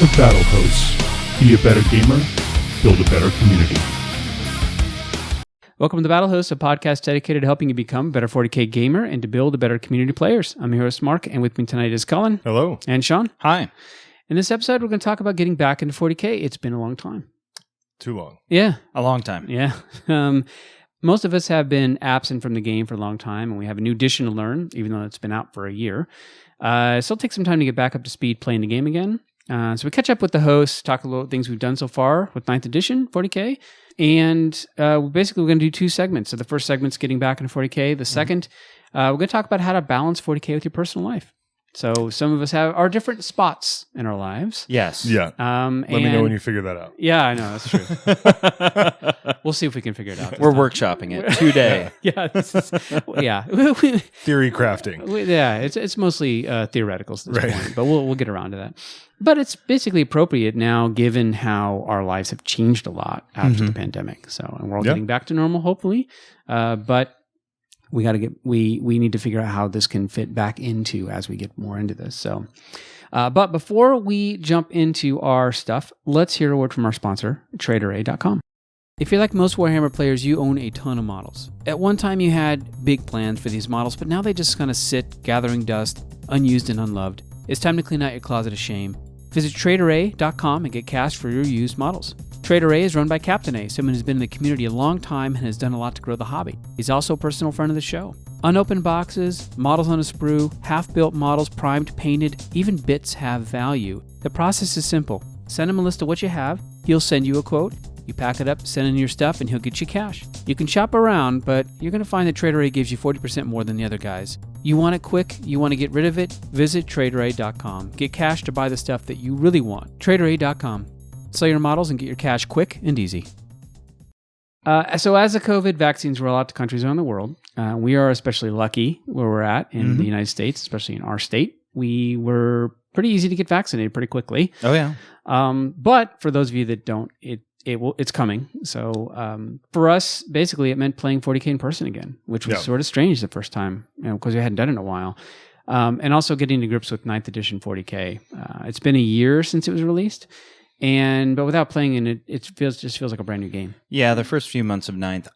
The Battle Hosts. Be a better gamer, build a better community. Welcome to The Battle Hosts, a podcast dedicated to helping you become a better 40K gamer and to build a better community of players. I'm your host, Mark, and with me tonight is Cullen. Hello. And Sean. Hi. In this episode, we're going to talk about getting back into 40K. It's been a long time. Too long. Yeah. A long time. Yeah. Most of us have been absent from the game for a long time, and we have a new edition to learn, even though it's been out for a year. So it'll take some time to get back up to speed playing the game again. So we catch up with the hosts, talk a little things we've done so far with 9th edition 40K, and basically we're going to do two segments. So the first segment's getting back into 40K. The second, we're going to talk about how to balance 40K with your personal life. So some of us have our different spots in our lives. Yes. Yeah. Let me know when you figure that out. Yeah, I know. That's true. We'll see if we can figure it out. We're workshopping it today. Yeah. Yeah. Theory crafting. It's mostly theoreticals at this point, but we'll get around to that. But it's basically appropriate now, given how our lives have changed a lot after the pandemic. So, and we're all getting back to normal, hopefully. But we need to figure out how this can fit back into as we get more into this. So, but before we jump into our stuff, let's hear a word from our sponsor, TraderA.com. If you're like most Warhammer players, you own a ton of models. At one time, you had big plans for these models, but now they just kind of sit, gathering dust, unused and unloved. It's time to clean out your closet of shame. Visit TraderA.com and get cash for your used models. TraderA is run by Captain A, someone who's been in the community a long time and has done a lot to grow the hobby. He's also a personal friend of the show. Unopened boxes, models on a sprue, half-built models, primed, painted, even bits have value. The process is simple. Send him a list of what you have. He'll send you a quote. You pack it up, send in your stuff, and he'll get you cash. You can shop around, but you're going to find that TraderA gives you 40% more than the other guys. You want it quick? You want to get rid of it? Visit TraderA.com. Get cash to buy the stuff that you really want. TraderA.com. Sell your models and get your cash quick and easy. So as the COVID vaccines roll out to countries around the world, we are especially lucky where we're at in the United States, especially in our state. We were pretty easy to get vaccinated pretty quickly. Oh, yeah. But for those of you that don't, it's coming. So for us, basically, it meant playing 40K in person again, which was sort of strange the first time, because we hadn't done it in a while. And also getting to grips with 9th edition 40K. It's been a year since it was released. But without playing in it, it just feels like a brand new game. Yeah, the first few months of 9th,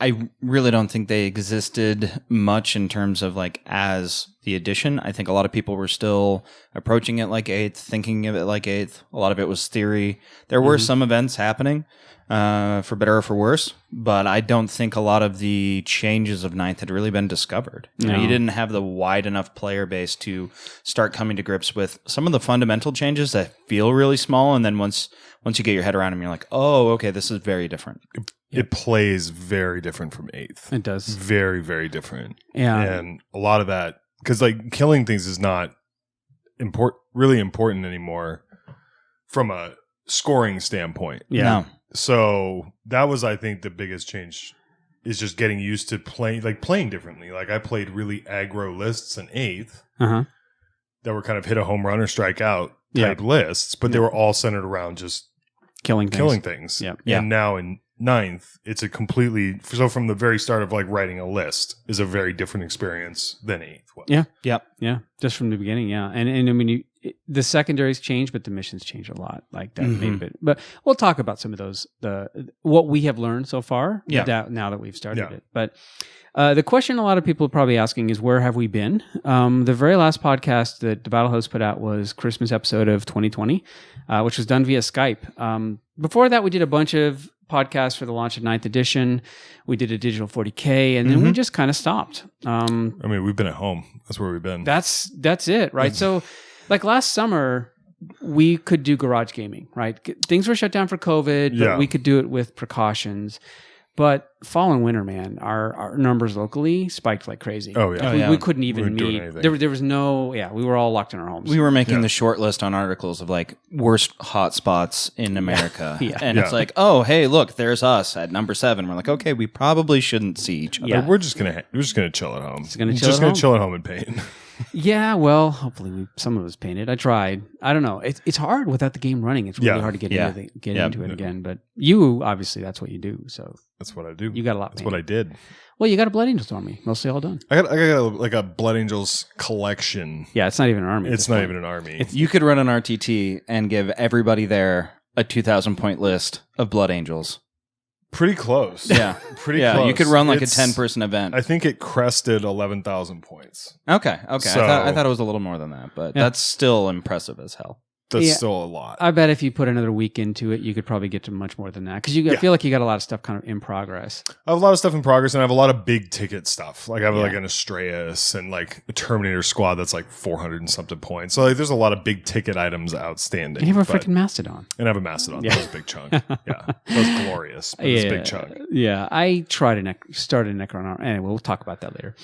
I really don't think they existed much in terms of as the edition. I think a lot of people were still approaching it like 8th, thinking of it like 8th. A lot of it was theory. There were some events happening, for better or for worse, but I don't think a lot of the changes of 9th had really been discovered. You didn't have the wide enough player base to start coming to grips with some of the fundamental changes that feel really small, and then once you get your head around them, you're like, oh, okay, this is very different. It plays very different from 8th. It does. Very, very different. Yeah. And a lot of that, because killing things is not really important anymore from a scoring standpoint. Yeah. No. So that was, I think, the biggest change is just getting used to playing differently. I played really aggro lists in 8th that were kind of hit a home run or strike out type lists, but they were all centered around just killing things. Yeah. Yeah. And now in 9th, it's a completely, so from the very start of writing a list is a very different experience than 8th was. Yeah. Yep. Yeah. Just from the beginning. Yeah. And I mean, the secondaries change, but the missions change a lot like that. Maybe, but we'll talk about some of those, what we have learned so far now that we've started it. But the question a lot of people are probably asking is, where have we been? The very last podcast that the Battle Host put out was Christmas episode of 2020, which was done via Skype. Before that, we did a bunch of podcasts for the launch of 9th edition. We did a digital 40K, and then we just kind of stopped. I mean, we've been at home. That's where we've been. That's it, right? So last summer, we could do garage gaming, right? Things were shut down for COVID, but we could do it with precautions. But fall and winter, man, our numbers locally spiked like crazy. Oh, yeah. We couldn't even meet. There was no, we were all locked in our homes. We were making the short list on articles of worst hotspots in America. And it's oh, hey, look, there's us at number 7. We're like, okay, we probably shouldn't see each other. We're just gonna chill at home. Just gonna chill at home and paint. Yeah, well, hopefully some of us painted. I tried. I don't know. It's hard without the game running. It's really hard to get into it again. But you, obviously, that's what you do. So that's what I do. You got a lot. That's what I did. Well, you got a Blood Angels army, mostly all done. I got like a Blood Angels collection. Yeah, it's not even an army. It's not even an army. You could run an RTT and give everybody there a 2,000 point list of Blood Angels. Pretty close. Yeah. Pretty close. You could run like a 10-person event. I think it crested 11,000 points. Okay. So, I thought it was a little more than that, but that's still impressive as hell. That's still a lot. I bet if you put another week into it, you could probably get to much more than that. Because I feel like you got a lot of stuff kind of in progress. I have a lot of stuff in progress, and I have a lot of big ticket stuff. Like I have like an Astraeus and like a Terminator squad that's like 400 and something points. So like, there's a lot of big ticket items outstanding. And you have a freaking Mastodon. And I have a Mastodon. That was a big chunk. Yeah. That was glorious. But it's a big chunk. Yeah. I tried to start a Necron. Anyway, we'll talk about that later.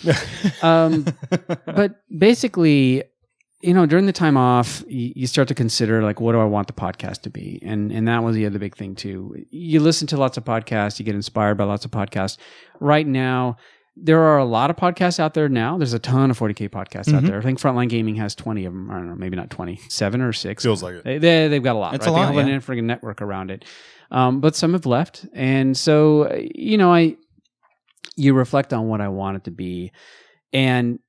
But basically, during the time off, you start to consider, like, what do I want the podcast to be? And that was the other big thing, too. You listen to lots of podcasts. You get inspired by lots of podcasts. Right now, there are a lot of podcasts out there now. There's a ton of 40K podcasts out there. I think Frontline Gaming has 20 of them. I don't know, maybe not 20, 7 or 6. Feels like it. They've got a lot. It's right? a lot, They have a freaking network around it. But some have left. And so, you reflect on what I want it to be. And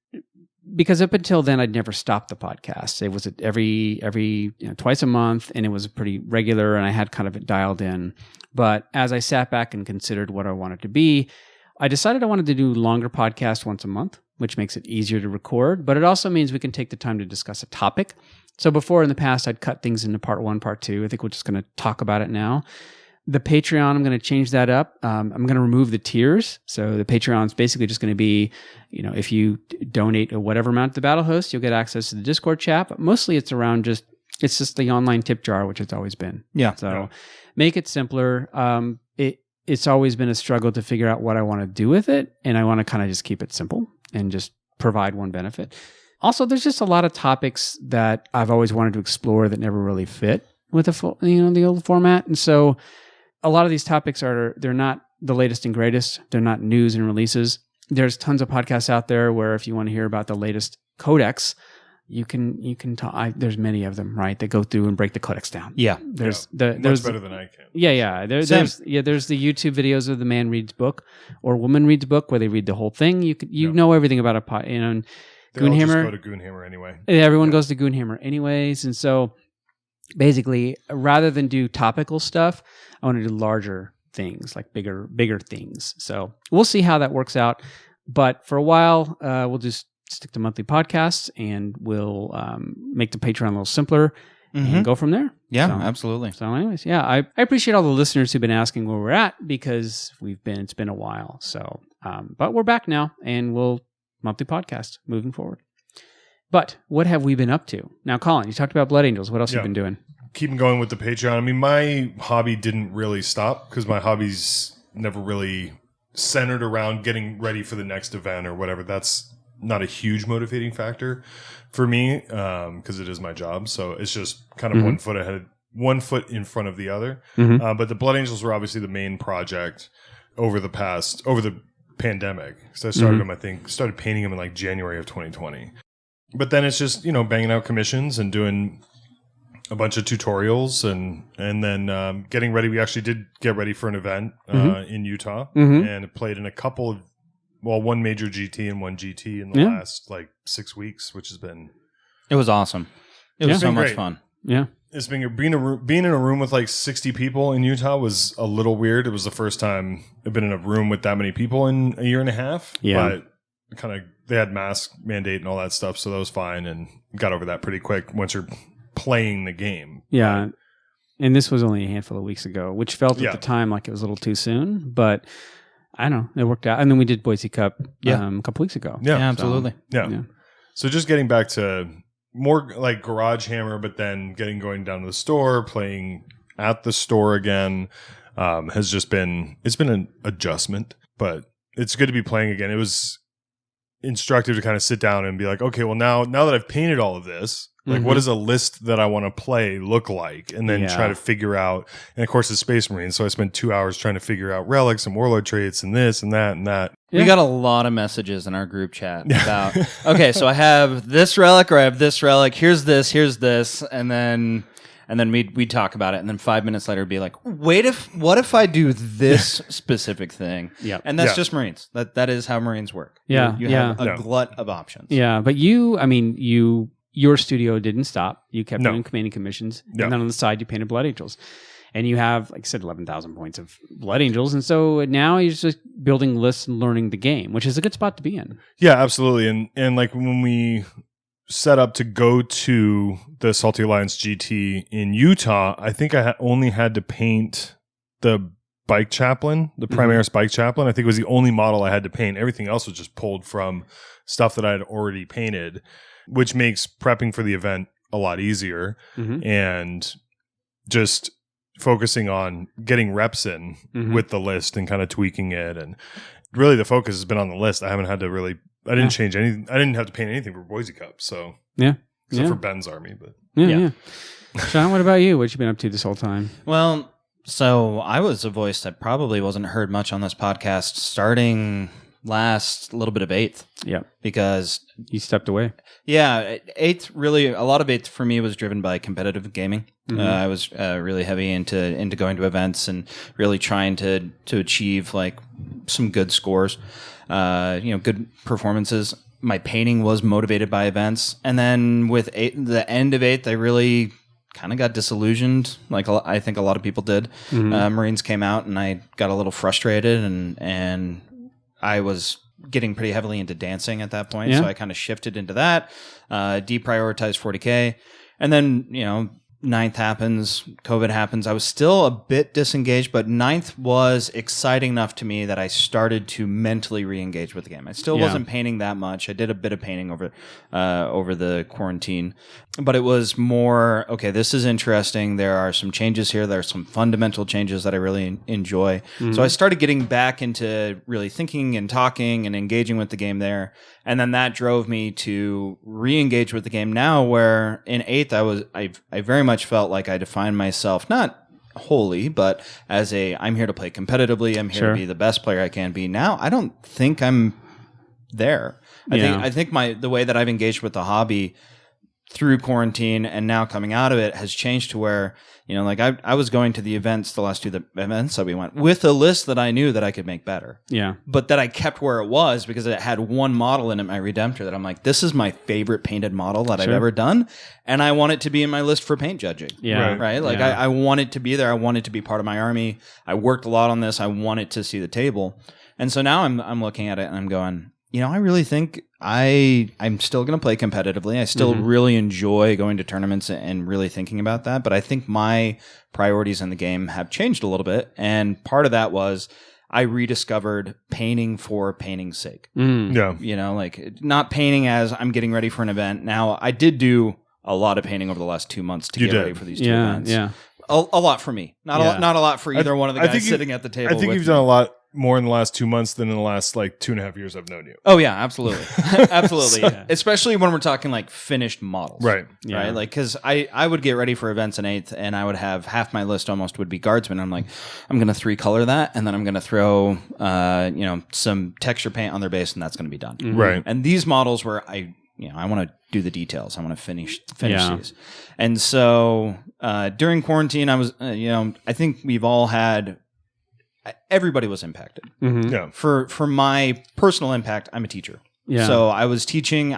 because up until then, I'd never stopped the podcast. It was every twice a month, and it was pretty regular, and I had kind of it dialed in. But as I sat back and considered what I wanted to be, I decided I wanted to do longer podcasts once a month, which makes it easier to record, but it also means we can take the time to discuss a topic. So before in the past, I'd cut things into part 1, part 2. I think we're just going to talk about it now. The Patreon, I'm going to change that up. I'm going to remove the tiers. So the Patreon is basically just going to be, if you donate whatever amount to the Battle Host, you'll get access to the Discord chat. But mostly it's just the online tip jar, which it's always been. Yeah. So make it simpler. It's always been a struggle to figure out what I want to do with it. And I want to kind of just keep it simple and just provide one benefit. Also, there's just a lot of topics that I've always wanted to explore that never really fit with the old format. And so a lot of these topics they're not the latest and greatest. They're not news and releases. There's tons of podcasts out there where if you want to hear about the latest codex, you can talk. There's many of them, right? That go through and break the codex down. Yeah. There's much better than I can. Yeah. There's the YouTube videos of the man reads book or woman reads book where they read the whole thing. You know everything about a and They all Goonhammer. just go to Goonhammer anyway. Everyone goes to Goonhammer anyways, and so basically, rather than do topical stuff, I want to do larger things, like bigger things. So we'll see how that works out. But for a while, we'll just stick to monthly podcasts, and we'll make the Patreon a little simpler and go from there. Yeah, absolutely. So anyways, I appreciate all the listeners who've been asking where we're at because it's been a while. So, but we're back now, and we'll monthly podcast moving forward. But what have we been up to? Now, Colin, you talked about Blood Angels. What else have you been doing? Keeping going with the Patreon. I mean, my hobby didn't really stop because my hobby's never really centered around getting ready for the next event or whatever. That's not a huge motivating factor for me because it is my job. So it's just kind of one foot in front of the other. But the Blood Angels were obviously the main project over the pandemic. So I started painting them in like January of 2020. But then it's just, banging out commissions and doing a bunch of tutorials and then getting ready. We actually did get ready for an event in Utah and played in a couple of, one major GT and one GT in the last 6 weeks, which has been... It was awesome. It was so much great. fun. Yeah. It's been being in a room with 60 people in Utah was a little weird. It was the first time I've been in a room with that many people in a year and a half. Yeah. But they had mask mandate and all that stuff, so that was fine and got over that pretty quick once you're playing the game. Yeah. And this was only a handful of weeks ago, which felt at the time like it was a little too soon, but I don't know, it worked out. And then we did Boise Cup a couple weeks ago. Yeah, absolutely. So just getting back to more like Garage Hammer, but then going down to the store, playing at the store again, has just been an adjustment, but it's good to be playing again. It was instructive to kind of sit down and be like, okay, well now that I've painted all of this, Like, what does a list that I want to play look like? And then try to figure out. And of course, it's Space Marines. So I spent 2 hours trying to figure out relics and warlord traits and this and that and that. We got a lot of messages in our group chat about, okay, so I have this relic or I have this relic. Here's this. And then we'd talk about it. And then 5 minutes later, it'd be like, what if I do this specific thing? Yeah. And that's just Marines. That is how Marines work. Yeah. You have a glut of options. Yeah. But your studio didn't stop. You kept doing commanding commissions. Yeah. And then on the side, you painted Blood Angels. And you have, like I said, 11,000 points of Blood Angels. And so now you're just building lists and learning the game, which is a good spot to be in. Yeah, absolutely. And like when we set up to go to the Salty Alliance GT in Utah, I think I only had to paint the Bike Chaplain, the Primaris Bike Chaplain. I think it was the only model I had to paint. Everything else was just pulled from stuff that I had already painted, which makes prepping for the event a lot easier. And just focusing on getting reps in with the list and kind of tweaking it. And really the focus has been on the list. I haven't had to really, I didn't change anything. I didn't have to paint anything for Boise Cup. So except for Ben's army, but Sean, what about you? What you been up to this whole time? Well, so I was a voice that probably wasn't heard much on this podcast starting last little bit of 8th. Yeah. Because you stepped away. Yeah. 8th really, a lot of 8th for me was driven by competitive gaming. I was really heavy into going to events and really trying to achieve like some good scores, good performances. My painting was motivated by events. And then with the end of 8th, I really kind of got disillusioned, like I think a lot of people did. Marines came out and I got a little frustrated and I was getting pretty heavily into dancing at that point. So I kind of shifted into that, deprioritized 40K. And then, 9th happens, COVID happens. I was still a bit disengaged, but 9th was exciting enough to me that I started to mentally re-engage with the game. I still wasn't painting that much. I did a bit of painting over the quarantine, but it was more, okay, this is interesting. There are some changes here. There are some fundamental changes that I really enjoy. So I started getting back into really thinking and talking and engaging with the game there. And then that drove me to re-engage with the game now, where in 8th, I very much felt like I defined myself, not wholly, but as I'm here to play competitively. I'm here to be the best player I can be. Now, I don't think I'm there. I think the way that I've engaged with the hobby through quarantine and now coming out of it has changed to where, I was going to the events, the last 2 events that we went, with a list that I knew that I could make better. Yeah. But that I kept where it was because it had one model in it, my Redemptor, that I'm like, this is my favorite painted model that I've ever done. And I want it to be in my list for paint judging. Yeah. Right? Like, I want it to be there. I want it to be part of my army. I worked a lot on this. I want it to see the table. And so now I'm looking at it and I'm going, I really think I'm still going to play competitively. I still really enjoy going to tournaments and really thinking about that. But I think my priorities in the game have changed a little bit. And part of that was I rediscovered painting for painting's sake. Yeah. Like not painting as I'm getting ready for an event. Now, I did do a lot of painting over the last 2 months to get ready for these 2 events. Yeah. A lot for me. Not a lot for either one of the guys sitting at the table. I think you've done a lot more in the last 2 months than in the last 2.5 years I've known you. Oh yeah, absolutely. Absolutely. Especially when we're talking like finished models. Right. Yeah. Right. Like, cause I would get ready for events in 8th and I would have half my list almost would be guardsmen. I'm like, I'm going to 3-color that. And then I'm going to throw, some texture paint on their base and that's going to be done. Right. And these models where I want to do the details. I want to finish these. And so, during quarantine, I was, I think we've all had, everybody was impacted. Yeah. For my personal impact, I'm a teacher. Yeah. So I was teaching.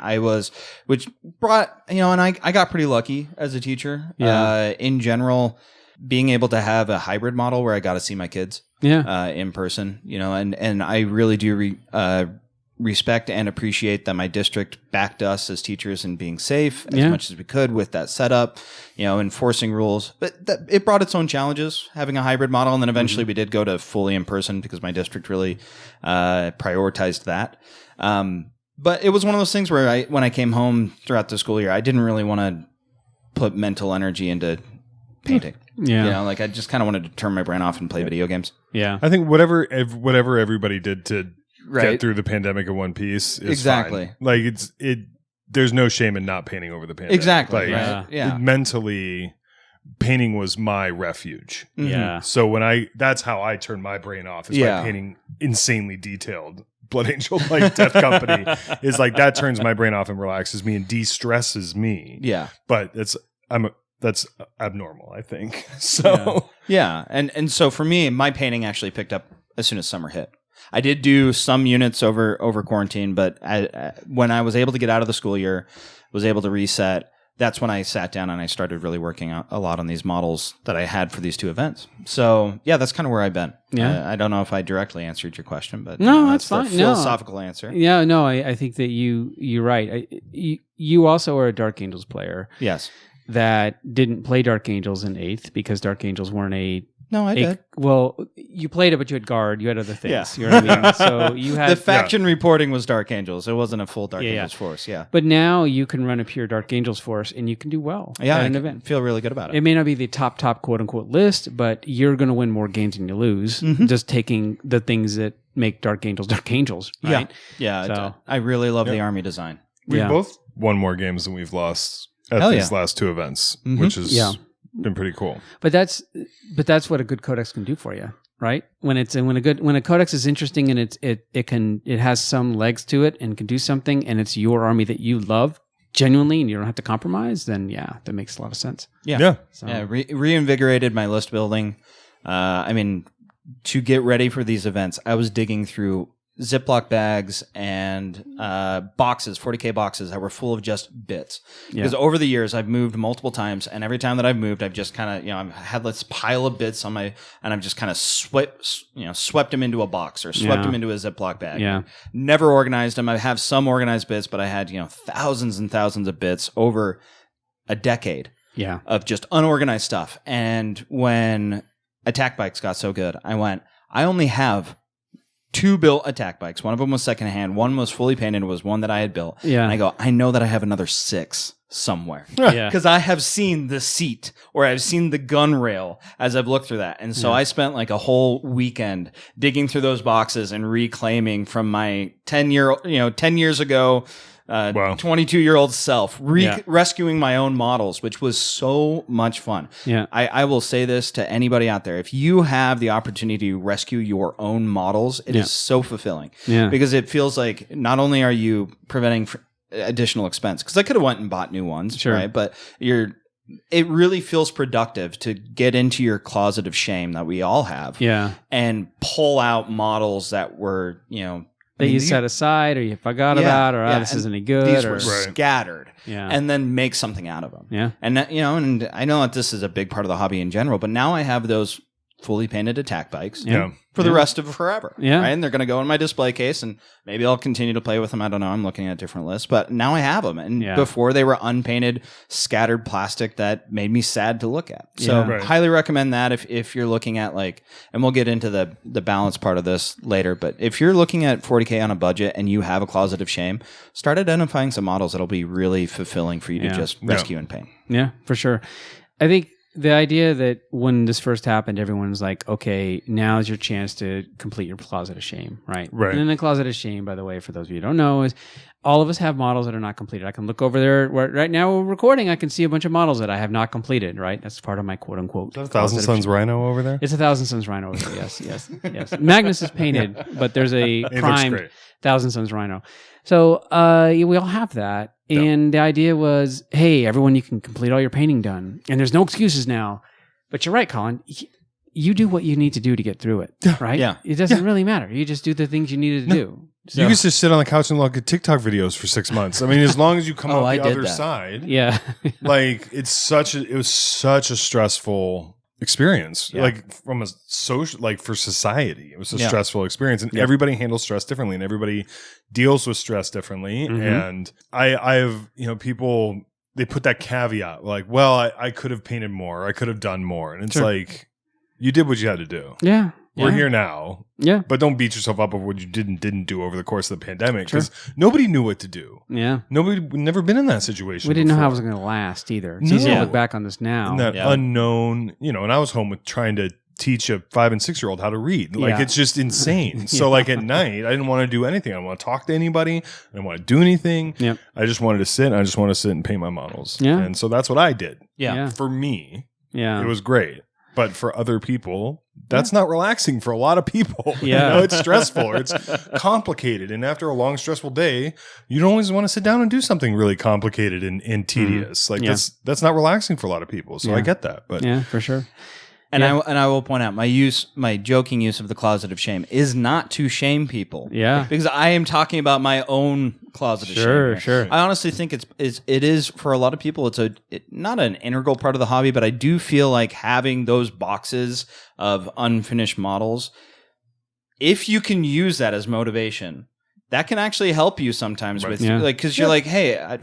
Which brought, and I got pretty lucky as a teacher. Yeah. In general, being able to have a hybrid model where I got to see my kids. Yeah. In person. And I really do respect and appreciate that my district backed us as teachers in being safe as much as we could with that setup, enforcing rules. But it brought its own challenges, having a hybrid model. And then eventually we did go to fully in person because my district really prioritized that. But it was one of those things where when I came home throughout the school year, I didn't really want to put mental energy into painting. Yeah. I just kind of wanted to turn my brain off and play video games. Yeah. I think whatever everybody did to get through the pandemic in one piece is fine. Like there's no shame in not painting over the pandemic. Exactly. Like, Right. Yeah. mentally, painting was my refuge. Yeah. So that's how I turn my brain off, is by painting insanely detailed Blood Angel like Death Company. Is like that turns my brain off and relaxes me and de-stresses me. Yeah. But that's abnormal, I think. So Yeah. And so for me, my painting actually picked up as soon as summer hit. I did do some units over quarantine, but when I was able to get out of the school year, was able to reset, that's when I sat down and I started really working a lot on these models that I had for these two events. So yeah, that's kind of where I've been. Yeah. I don't know if I directly answered your question, but no, that's fine. the philosophical answer. Yeah, no, I think that you're right. You also are a Dark Angels player. Yes. That didn't play Dark Angels in 8th because Dark Angels weren't No, I did. Well, you played it, but you had guard. You had other things. Yeah. You know what I mean? So you had the faction reporting was Dark Angels. It wasn't a full Dark Yeah, Angels force. Yeah. But now you can run a pure Dark Angels force, and you can do well Yeah, at I an can event. feel really good about it. It may not be the top quote unquote list, but you're going to win more games than you lose just taking the things that make Dark Angels, right? Yeah. So- I really love the army design. we've Yeah. both won more games than we've lost at Hell these yeah. last two events, Mhm. which has Yeah. been pretty cool. But that's what a good codex can do for you, right? When a codex is interesting and it has some legs to it and can do something, and it's your army that you love genuinely, and you don't have to compromise, then yeah, that makes a lot of sense. Yeah. So, Yeah, reinvigorated my list building. I mean, to get ready for these events, I was digging through Ziploc bags and boxes, 40K boxes that were full of just bits. Because over the years, I've moved multiple times, and every time that I've moved, I've just kind of, I've had this pile of bits on and I've just kind of swept them into a box or swept them into a Ziploc bag. Yeah. Never organized them. I have some organized bits, but I had, thousands and thousands of bits over a decade. Yeah. Of just unorganized stuff. And when attack bikes got so good, I only have 2 built attack bikes. One of them was secondhand. One was fully painted. It was one that I had built. Yeah. And I know that I have another 6 somewhere. Yeah. Because I have seen the seat or I've seen the gun rail as I've looked through that. And so I spent like a whole weekend digging through those boxes and reclaiming from my 10 years ago, 22-year-old self, rescuing my own models, which was so much fun. Yeah. I will say this to anybody out there. If you have the opportunity to rescue your own models, it is so fulfilling. Yeah. Because it feels like not only are you preventing additional expense, because I could have went and bought new ones, Sure. right? But it really feels productive to get into your closet of shame that we all have and pull out models that were, that you set aside or you forgot about or this isn't any good. These or were scattered. Yeah. And then make something out of them. Yeah. And, and I know that this is a big part of the hobby in general, but now I have those fully painted attack bikes for the rest of forever. Yeah. Right? And they're going to go in my display case, and maybe I'll continue to play with them. I don't know. I'm looking at different lists, but now I have them. And before they were unpainted, scattered plastic that made me sad to look at. So highly recommend that if you're looking at and we'll get into the balance part of this later, but if you're looking at 40K on a budget and you have a closet of shame, start identifying some models that'll be really fulfilling for you to just rescue and paint. Yeah, for sure. I think the idea that when this first happened, everyone was like, okay, now's your chance to complete your closet of shame, right? Right. And then the closet of shame, by the way, for those of you who don't know, is all of us have models that are not completed. I can look over there right now we're recording. I can see a bunch of models that I have not completed, right? That's part of my quote unquote. Thousand Suns Rhino over there? It's a Thousand Suns Rhino over there. Yes. Magnus is painted, but there's a primed Thousand Suns Rhino. So we all have that. And the idea was, hey, everyone, you can complete all your painting done. And there's no excuses now. But you're right, Colin. You do what you need to do to get through it, right? Yeah. It doesn't really matter. You just do the things you needed to do. So, you used to sit on the couch and look at TikTok videos for 6 months. I mean, as long as you come out the other side. Yeah. It was such a stressful experience, from a social, for society, it was a stressful experience, and everybody handles stress differently, and everybody deals with stress differently. And I have, people, they put that caveat, I could have painted more, I could have done more, and it's you did what you had to do. Yeah. We're here now. Yeah. But don't beat yourself up over what you didn't do over the course of the pandemic, because nobody knew what to do. Yeah. We'd never been in that situation. We didn't know how it was going to last either. It's easy to look back on this now. And that unknown, and I was home with trying to teach a 5 and 6 year old how to read. Like Yeah. it's just insane. So like at night, I didn't want to do anything. I didn't want to talk to anybody. I didn't want to do anything. Yep. I just wanted to sit. And I just wanted to sit and paint my models. Yeah. And so that's what I did. Yeah. For me, Yeah. it was great. But for other people, that's not relaxing for a lot of people. Yeah. You know, it's stressful or it's complicated. And after a long, stressful day, you don't always want to sit down and do something really complicated and tedious. Like Yeah. that's not relaxing for a lot of people. So Yeah. I get that. But Yeah, for sure. And Yeah. I will point out my joking use of the closet of shame is not to shame people. Yeah. Because I am talking about my own closet of shame. Sure, here. sure. I honestly think it is for a lot of people. It's not an integral part of the hobby, but I do feel like having those boxes of unfinished models, if you can use that as motivation, that can actually help you sometimes with Yeah. like because you're like, hey, I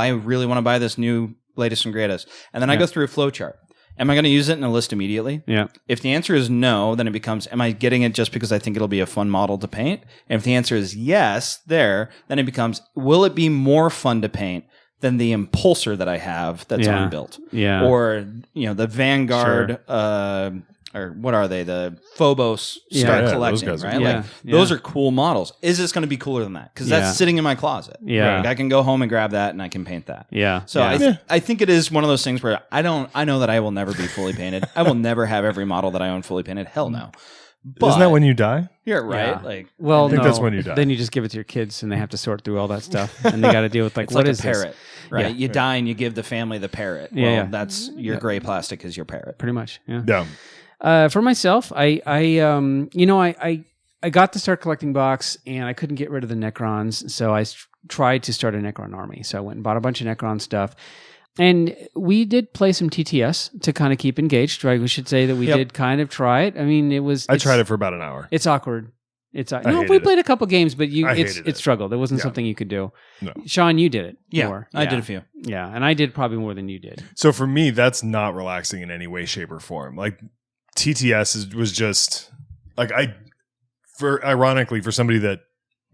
really want to buy this new latest and greatest, and then I go through a flow chart. Am I going to use it in a list immediately? Yeah. If the answer is no, then it becomes, am I getting it just because I think it'll be a fun model to paint? And if the answer is yes, then it becomes, will it be more fun to paint than the Impulsor that I have that's Yeah. unbuilt? Yeah. Or, the Vanguard, or what are they? The Phobos start Yeah, collecting, those guys are right? cool. Yeah, Like, yeah. those are cool models. Is this going to be cooler than that? Because Yeah. that's sitting in my closet. Yeah. Like, I can go home and grab that and I can paint that. Yeah. So yeah. I think it is one of those things where I know that I will never be fully painted. I will never have every model that I own fully painted. Hell no. But isn't that when you die? you're right? Yeah. Like, Well, I think no. that's when you die. Then you just give it to your kids, and they have to sort through all that stuff, and they got to deal with like it's what like is a parrot, right? Yeah. You die and you give the family the parrot. Yeah, Well, yeah. that's your gray plastic is your parrot. this? Pretty much. Yeah. Yeah. For myself, I got the Start Collecting box, and I couldn't get rid of the Necrons, so I tried to start a Necron army. So I went and bought a bunch of Necron stuff. And we did play some TTS to kind of keep engaged, right? We should say that we did kind of try it. I mean, I tried it for about an hour. It's awkward. We hated played a couple games, but I hated it it. struggled. It wasn't Yeah. something you could do. No. Sean, you did it. Yeah, more. I did a few. Yeah, and I did probably more than you did. So for me, that's not relaxing in any way, shape, or form. Like TTS was just like ironically, for somebody that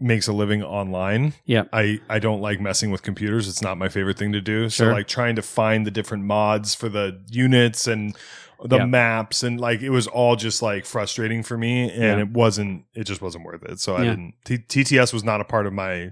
makes a living online, Yeah. I don't like messing with computers. It's not my favorite thing to do. So Sure. like trying to find the different mods for the units and the Yeah. maps and like it was all just like frustrating for me, and it just wasn't worth it. So I Yeah. didn't. TTS was not a part of my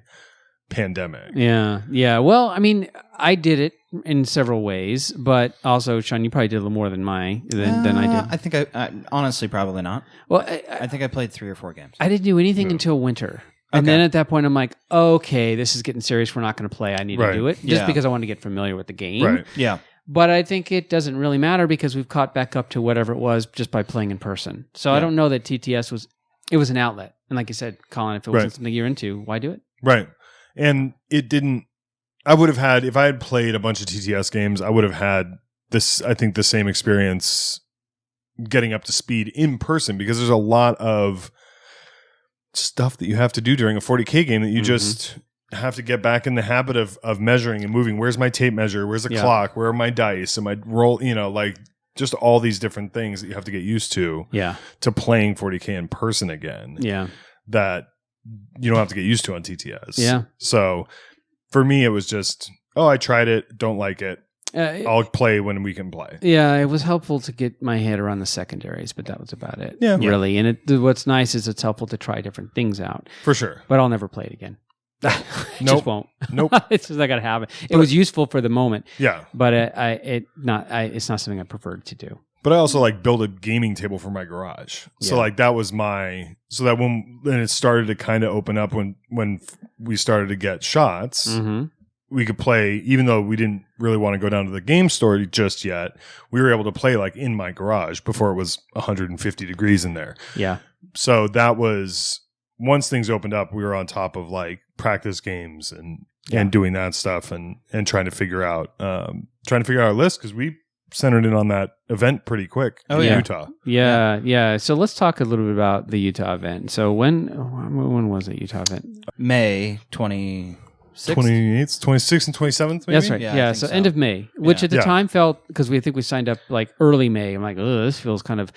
pandemic. Yeah. Yeah. Well, I mean, I did it in several ways, but also, Sean, you probably did a little more than I did. I think I honestly probably not. Well, I think I played 3 or 4 games. I didn't do anything until winter. And Okay. then at that point, I'm like, okay, this is getting serious. We're not going to play. I need Right. to do it just Yeah. because I want to get familiar with the game. Right. Yeah. But I think it doesn't really matter because we've caught back up to whatever it was just by playing in person. So I Yeah. don't know that TTS was an outlet. And like you said, Colin, if it wasn't Right. something you're into, why do it? Right. And it didn't, I would have had, if I had played a bunch of TTS games, I would have had this, I think the same experience getting up to speed in person, because there's a lot of stuff that you have to do during a 40K game that you just have to get back in the habit of measuring and moving. Where's my tape measure? Where's the clock? Where are my dice? Am I roll, like just all these different things that you have to get used to Yeah. playing 40K in person again. Yeah. That you don't have to get used to on TTS. Yeah. So for me, it was just, I tried it, don't like it. I'll play when we can play. Yeah, it was helpful to get my head around the secondaries, but that was about it. Yeah. Really. And what's nice is it's helpful to try different things out, For sure. but I'll never play it again. I Nope. just won't. Nope. It's just I got to have it. It was useful for the moment, Yeah. but it's not something I preferred to do. But I also like build a gaming table for my garage. So Yeah. like that was so that when it started to kind of open up when we started to get shots, Mm-hmm. we could play, even though we didn't really want to go down to the game store just yet, we were able to play like in my garage before it was 150 degrees in there. Yeah. So that was, once things opened up, we were on top of like practice games and doing that stuff and trying to figure out our list, because we centered in on that event pretty quick in Utah. Yeah. So let's talk a little bit about the Utah event. So when was the Utah event? May 26th. 28th, 26th, and 27th, maybe? That's right. Yeah, I Yeah. think So so. end of May, which Yeah. at the Yeah. time felt, because we signed up like early May. I'm like, oh, this feels kind of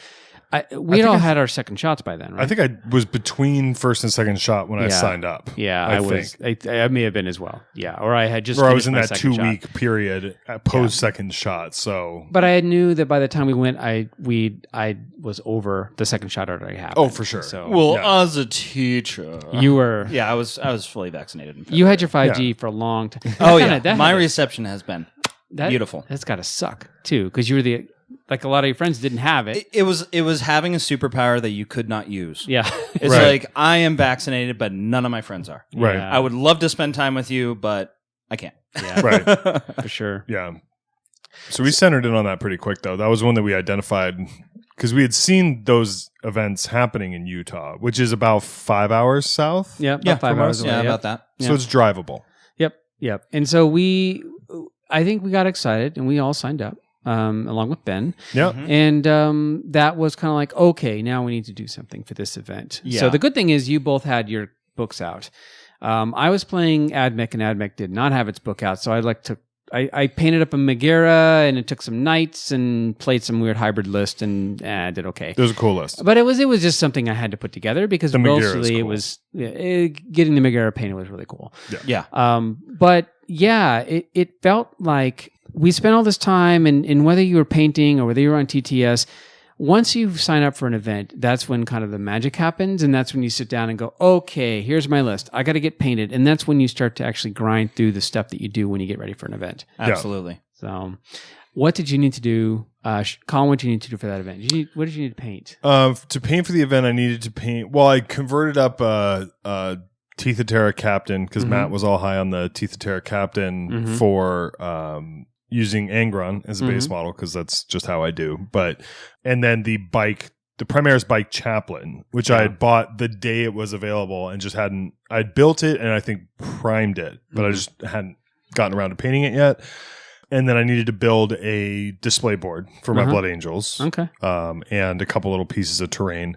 We'd all had our second shots by then, right? I think I was between first and second shot when I signed up. Yeah, I was. I may have been as well. Yeah, or I had just. Or I was in my that second 2-week period post second shot. So, but I knew that by the time we went, I was over the second shot already happened. Oh, for sure. So Well, as a teacher, you were. yeah, I was fully vaccinated. In You had your 5G for a long time. Oh yeah, my reception has been beautiful. That's got to suck too, because you were like a lot of your friends didn't have it. It was having a superpower that you could not use. Yeah, It's like I am vaccinated, but none of my friends are. right. Yeah. I would love to spend time with you, but I can't. Yeah, Right. for sure. Yeah. So we centered in on that pretty quick, though. That was one that we identified because we had seen those events happening in Utah, which is about 5 hours south. Yeah, about 5 hours away. Yeah, Yep. about that. So it's drivable. Yep. And so I think we got excited and we all signed up, along with Ben. Yeah. And that was kind of like, okay, now we need to do something for this event. Yeah. So the good thing is you both had your books out. I was playing AdMech, and AdMech did not have its book out. So I painted up a Megara, and it took some knights and played some weird hybrid list, and did okay. It was a cool list. But it was just something I had to put together because The Megara is mostly it cool. was getting the Megara painted was really cool. Yeah. But yeah, it felt like we spent all this time, and whether you were painting or whether you were on TTS, once you sign up for an event, that's when kind of the magic happens, and that's when you sit down and go, okay, here's my list. I got to get painted, and that's when you start to actually grind through the stuff that you do when you get ready for an event. Absolutely. So, what did you need to do, Colin? What did you need to do for that event? What did you need to paint? To paint for the event, I needed to paint. Well, I converted up Teeth of Terra Captain because Matt was all high on the Teeth of Terra Captain for using Angron as a base model because that's just how I do. And then the Primaris bike Chaplain, which I had bought the day it was available and just I'd built it and I think primed it, but I just hadn't gotten around to painting it yet. And then I needed to build a display board for my Blood Angels. Okay. And a couple little pieces of terrain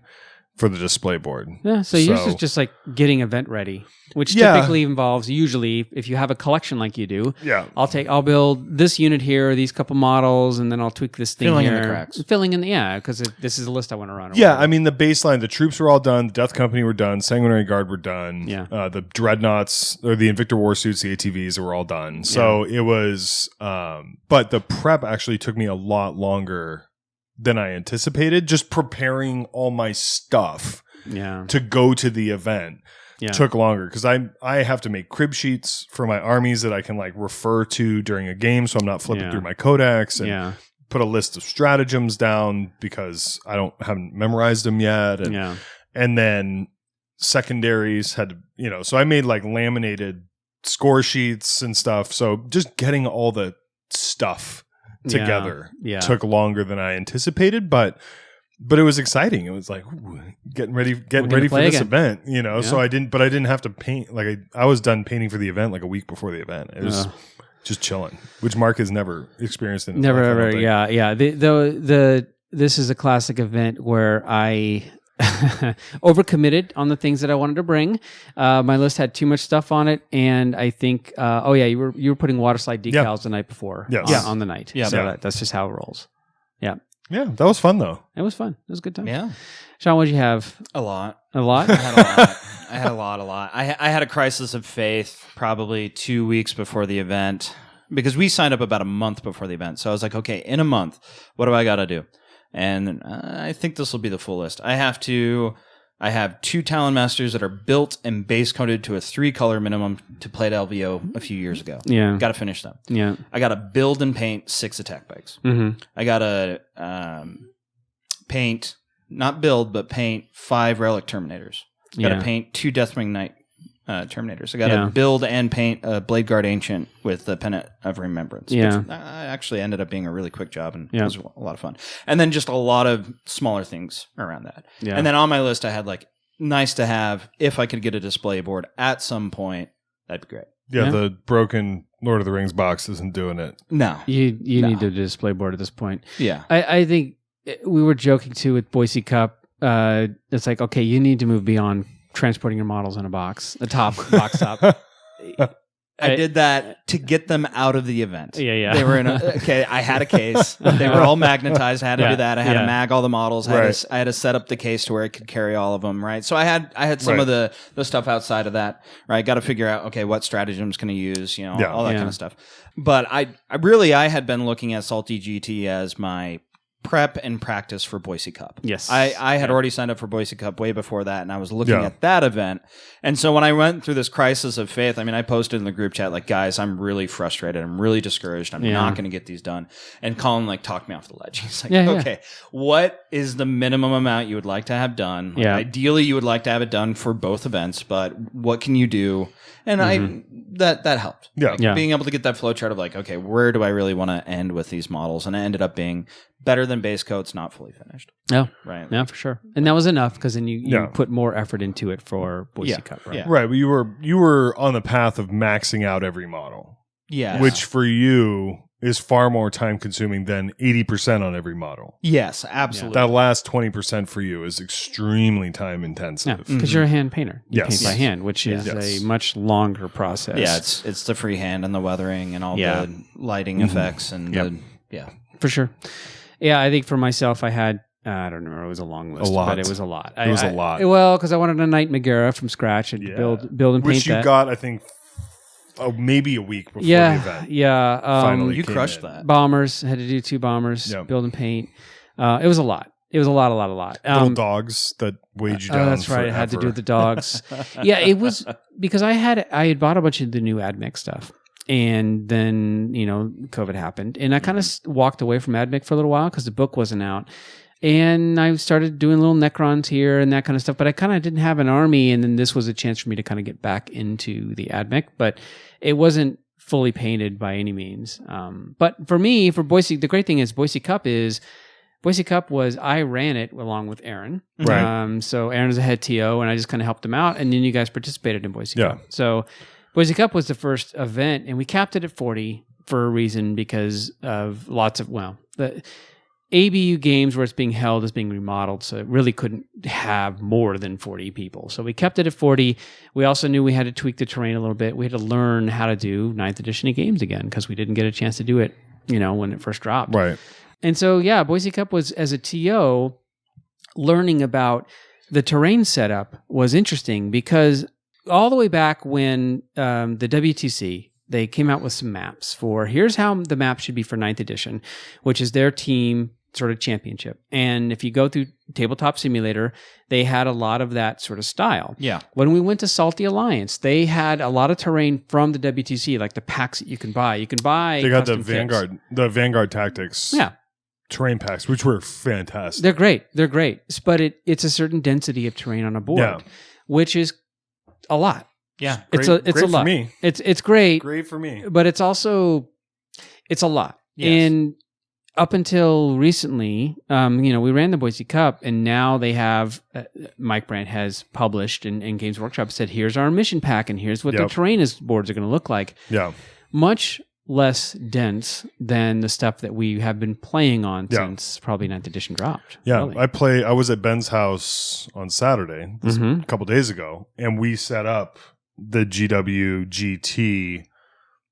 for the display board. Yeah, so yours is just like getting event ready, which typically involves, usually, if you have a collection like you do, I'll build this unit here, these couple models, and then I'll tweak this thing Filling here. in the cracks. Filling in because this is a list I want to run. Yeah, I mean, the baseline, the troops were all done, the Death Company were done, Sanguinary Guard were done, the Dreadnoughts, or the Invictor Warsuits, the ATVs were all done. So it was, but the prep actually took me a lot longer than I anticipated. Just preparing all my stuff to go to the event took longer because I have to make crib sheets for my armies that I can like refer to during a game, so I'm not flipping through my codex and put a list of stratagems down because haven't memorized them yet. And then secondaries had to, so I made like laminated score sheets and stuff. So just getting all the stuff together took longer than I anticipated, but it was exciting. It was like getting ready for this event, so I didn't have to paint. Like I was done painting for the event like a week before the event. It was just chilling, which Mark has never experienced in his life, ever. Yeah. This is a classic event where I overcommitted on the things that I wanted to bring. My list had too much stuff on it, and I think, you were putting water slide decals the night before on the night. Yeah, so that's just how it rolls. Yeah. Yeah, that was fun though. It was fun. It was a good time. Yeah. Sean, what did you have? A lot. A lot? I had a lot. I had a crisis of faith probably 2 weeks before the event because we signed up about a month before the event. So I was like, okay, in a month, what do I got to do? And I think this will be the full list. I have 2 Talon Masters that are built and base coded to a 3-color minimum to play at LVO a few years ago. Yeah. Got to finish them. Yeah. I got to build and paint 6 attack bikes. Mm-hmm. I got to paint, not build, but paint 5 Relic Terminators. Got to paint 2 Deathwing Knight Terminators. I got to build and paint a Blade Guard Ancient with the Pennant of Remembrance. Yeah. Which actually ended up being a really quick job and it was a lot of fun. And then just a lot of smaller things around that. Yeah. And then on my list, I had like, nice to have, if I could get a display board at some point, that'd be great. Yeah, the broken Lord of the Rings box isn't doing it. No. You need a display board at this point. Yeah. I think we were joking too with Boise Cup. It's like, okay, you need to move beyond transporting your models in a box, a box top. I did that to get them out of the event. Yeah. They were I had a case. They were all magnetized. I had to do that. I had to mag all the models. I had to set up the case to where it could carry all of them, right? So I had some of the stuff outside of that, right? Got to figure out, okay, what stratagems can I use, all that kind of stuff. But I had been looking at Salty GT as my prep and practice for Boise Cup. Yes. I had already signed up for Boise Cup way before that, and I was looking at that event. And so when I went through this crisis of faith, I posted in the group chat, like, guys, I'm really frustrated. I'm really discouraged. I'm not going to get these done. And Colin, talked me off the ledge. He's like, okay, what is the minimum amount you would like to have done? Ideally, you would like to have it done for both events, but what can you do? And that helped. Being able to get that flow chart of okay, where do I really want to end with these models? And it ended up being better than base coats, not fully finished. No, right. Yeah, for sure. And that was enough because then you put more effort into it for Boise Cup, right? Yeah. Right. But you were on the path of maxing out every model. Yeah. Which for you is far more time consuming than 80% on every model. Yes, absolutely. That last 20% for you is extremely time intensive. Because you're a hand painter. You Yes. paint by hand, which is a much longer process. Yeah, it's the freehand and the weathering and all the lighting effects and for sure. Yeah, I think for myself, I had, I don't remember, it was a long list, but it was a lot. It was a lot. Well, because I wanted a Knight Megara from scratch and build and paint Which you that. got, I think, maybe a week before the event. Yeah. Finally you came crushed in. that. Bombers, had to do 2 bombers, build and paint. It was a lot. It was a lot. Little dogs that weighed you down. That's right. I had to do the dogs. Yeah, it was because I had bought a bunch of the new AdMech stuff. And then, COVID happened. And I kind of walked away from AdMech for a little while because the book wasn't out. And I started doing little Necrons here and that kind of stuff. But I kind of didn't have an army. And then this was a chance for me to kind of get back into the AdMech. But it wasn't fully painted by any means. But for me, for Boise, the great thing is Boise Cup was, I ran it along with Aaron. Right. So Aaron is a head TO and I just kind of helped him out. And then you guys participated in Boise Cup. So Boise Cup was the first event, and we capped it at 40 for a reason because of the ABU games where it's being held is being remodeled, so it really couldn't have more than 40 people. So we kept it at 40. We also knew we had to tweak the terrain a little bit. We had to learn how to do 9th edition of games again because we didn't get a chance to do it, when it first dropped. Right. And so, Boise Cup was, as a TO, learning about the terrain setup was interesting because all the way back when the WTC, they came out with some maps for here's how the map should be for 9th edition, which is their team sort of championship. And if you go through Tabletop Simulator, they had a lot of that sort of style. Yeah. When we went to Salty Alliance, they had a lot of terrain from the WTC, like the packs that you can buy. You can buy. They got the custom kits. Vanguard Tactics. Terrain packs, which were fantastic. They're great. But it's a certain density of terrain on a board, which is a lot. Yeah. It's a lot. For me. It's great. Great for me. But it's also, it's a lot. Yes. And up until recently, we ran the Boise Cup and now they have, Mike Brandt has published and Games Workshop said, here's our mission pack and here's what the terrain boards are going to look like. Yeah. Much less dense than the stuff that we have been playing on since probably 9th edition dropped. Yeah, really. I was at Ben's house on Saturday, a couple days ago, and we set up the GW GT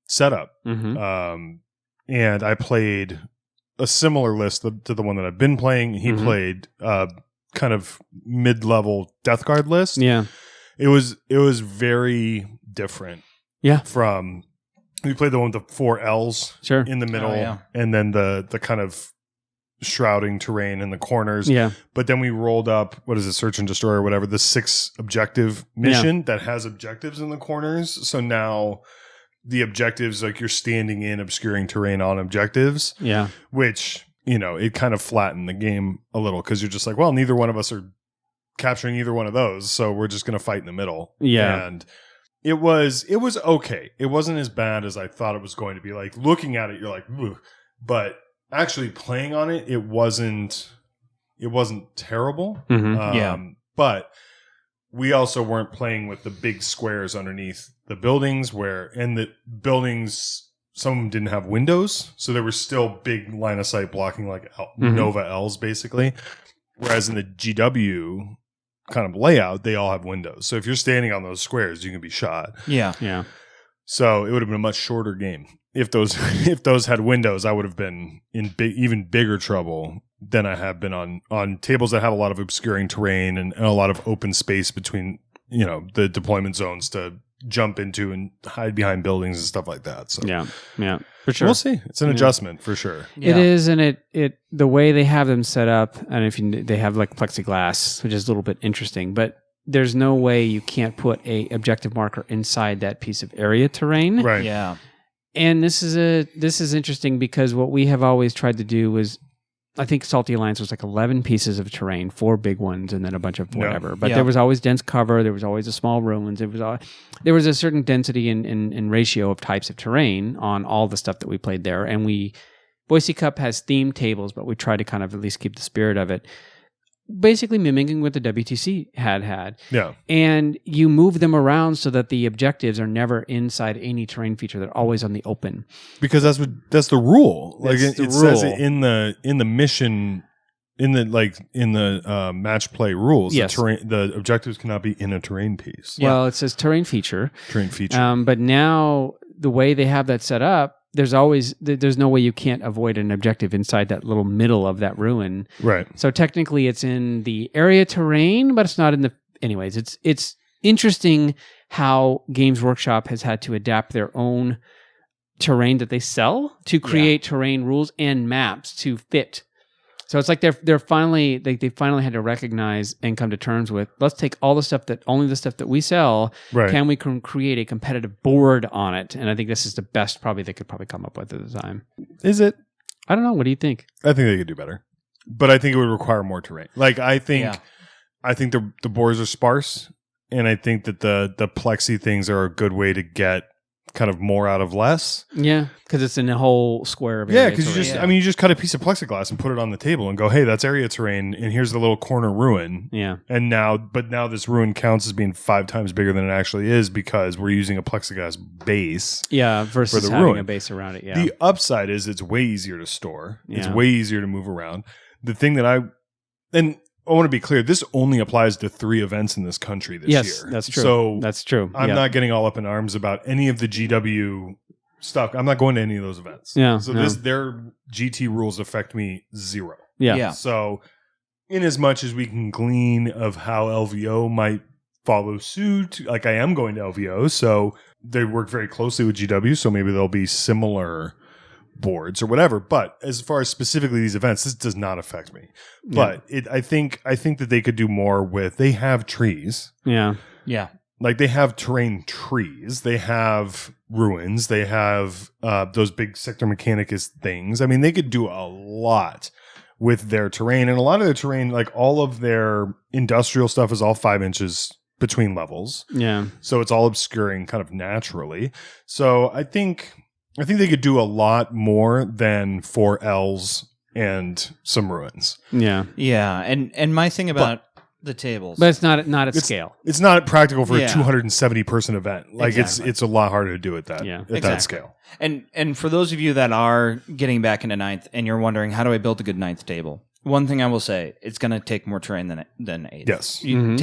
setup. And I played a similar list to the one that I've been playing. He played kind of mid-level Death Guard list. Yeah. It was very different. Yeah. From we played the one with the 4 L's in the middle, and then the kind of shrouding terrain in the corners. Yeah. But then we rolled up, what is it, Search and Destroy or whatever, the 6 objective mission that has objectives in the corners. So now the objectives, like you're standing in obscuring terrain on objectives. Yeah. Which, it kind of flattened the game a little because you're just like, well, neither one of us are capturing either one of those. So we're just going to fight in the middle. Yeah. And it was okay. It wasn't as bad as I thought it was going to be. Like looking at it, you're like, ugh. But actually playing on it, it wasn't terrible. But we also weren't playing with the big squares underneath the buildings and the buildings, some of them didn't have windows. So there were still big line of sight blocking like Nova L's basically. Whereas in the GW kind of layout, they all have windows. So if you're standing on those squares, you can be shot. Yeah. So it would have been a much shorter game. If those had windows, I would have been in even bigger trouble than I have been on tables that have a lot of obscuring terrain and a lot of open space between, the deployment zones to jump into and hide behind buildings and stuff like that. So yeah, for sure. we'll see. It's an adjustment for sure. Yeah. It is, and it the way they have them set up, and they have like plexiglass, which is a little bit interesting, but there's no way you can't put a objective marker inside that piece of area terrain. Right. Yeah. And this is interesting because what we have always tried to do was, I think Salty Alliance was like 11 pieces of terrain, 4 big ones, and then a bunch of whatever. But there was always dense cover. There was always a small ruins. There was a certain density and ratio of types of terrain on all the stuff that we played there. And Boise Cup has themed tables, but we try to kind of at least keep the spirit of it, basically mimicking what the WTC had. Yeah. And you move them around so that the objectives are never inside any terrain feature. They're always on the open. Because that's the rule. Like it says it rule. in the mission, in the match play rules. Yes. The objectives cannot be in a terrain piece. Well, it says terrain feature. Terrain feature. But now the way they have that set up, there's no way you can't avoid an objective inside that little middle of that ruin. Right. So technically it's in the area terrain, but it's not in the... Anyways, it's interesting how Games Workshop has had to adapt their own terrain that they sell to create terrain rules and maps to fit. So it's like they're finally they finally had to recognize and come to terms with, let's take all the stuff that we sell. Right. Can we create a competitive board on it? And I think this is the best probably they could come up with at the time. Is it? I don't know. What do you think? I think they could do better, but I think it would require more terrain. Like I think the boards are sparse, and I think that the plexi things are a good way to get kind of more out of less. Yeah, because it's in a whole square of area. area. Yeah, because you just cut a piece of plexiglass and put it on the table and go, hey, that's area terrain, and here's the little corner ruin. Yeah. And now this ruin counts as being 5 times bigger than it actually is because we're using a plexiglass base. Yeah, versus for the having ruin. a base around it. Yeah. The upside is it's way easier to store. It's Yeah. way easier to move around. The thing that I want to be clear, this only applies to 3 events in this country this year. Yes, that's true. So that's true. I'm not getting all up in arms about any of the GW stuff. I'm not going to any of those events. Yeah. So their GT rules affect me 0. Yeah. So in as much as we can glean of how LVO might follow suit, like I am going to LVO, so they work very closely with GW, so maybe there'll be similar boards or whatever. But as far as specifically these events, this does not affect me. But I think that they could do more with. They have trees. Yeah. Yeah. Like they have terrain trees. They have ruins. They have those big Sector Mechanicus things. I mean, they could do a lot with their terrain, and a lot of their terrain, like all of their industrial stuff, is all 5 inches between levels. Yeah. So it's all obscuring kind of naturally. So I think they could do a lot more than 4 L's and some ruins. Yeah. Yeah. And my thing about the tables. But it's not at scale. It's not practical for Yeah. a 270 person event. Like Exactly. it's a lot harder to do at that Yeah. that Exactly. scale. And for those of you that are getting back into 9th and you're wondering, how do I build a good 9th table? One thing I will say, it's going to take more terrain than 8th. Yes. You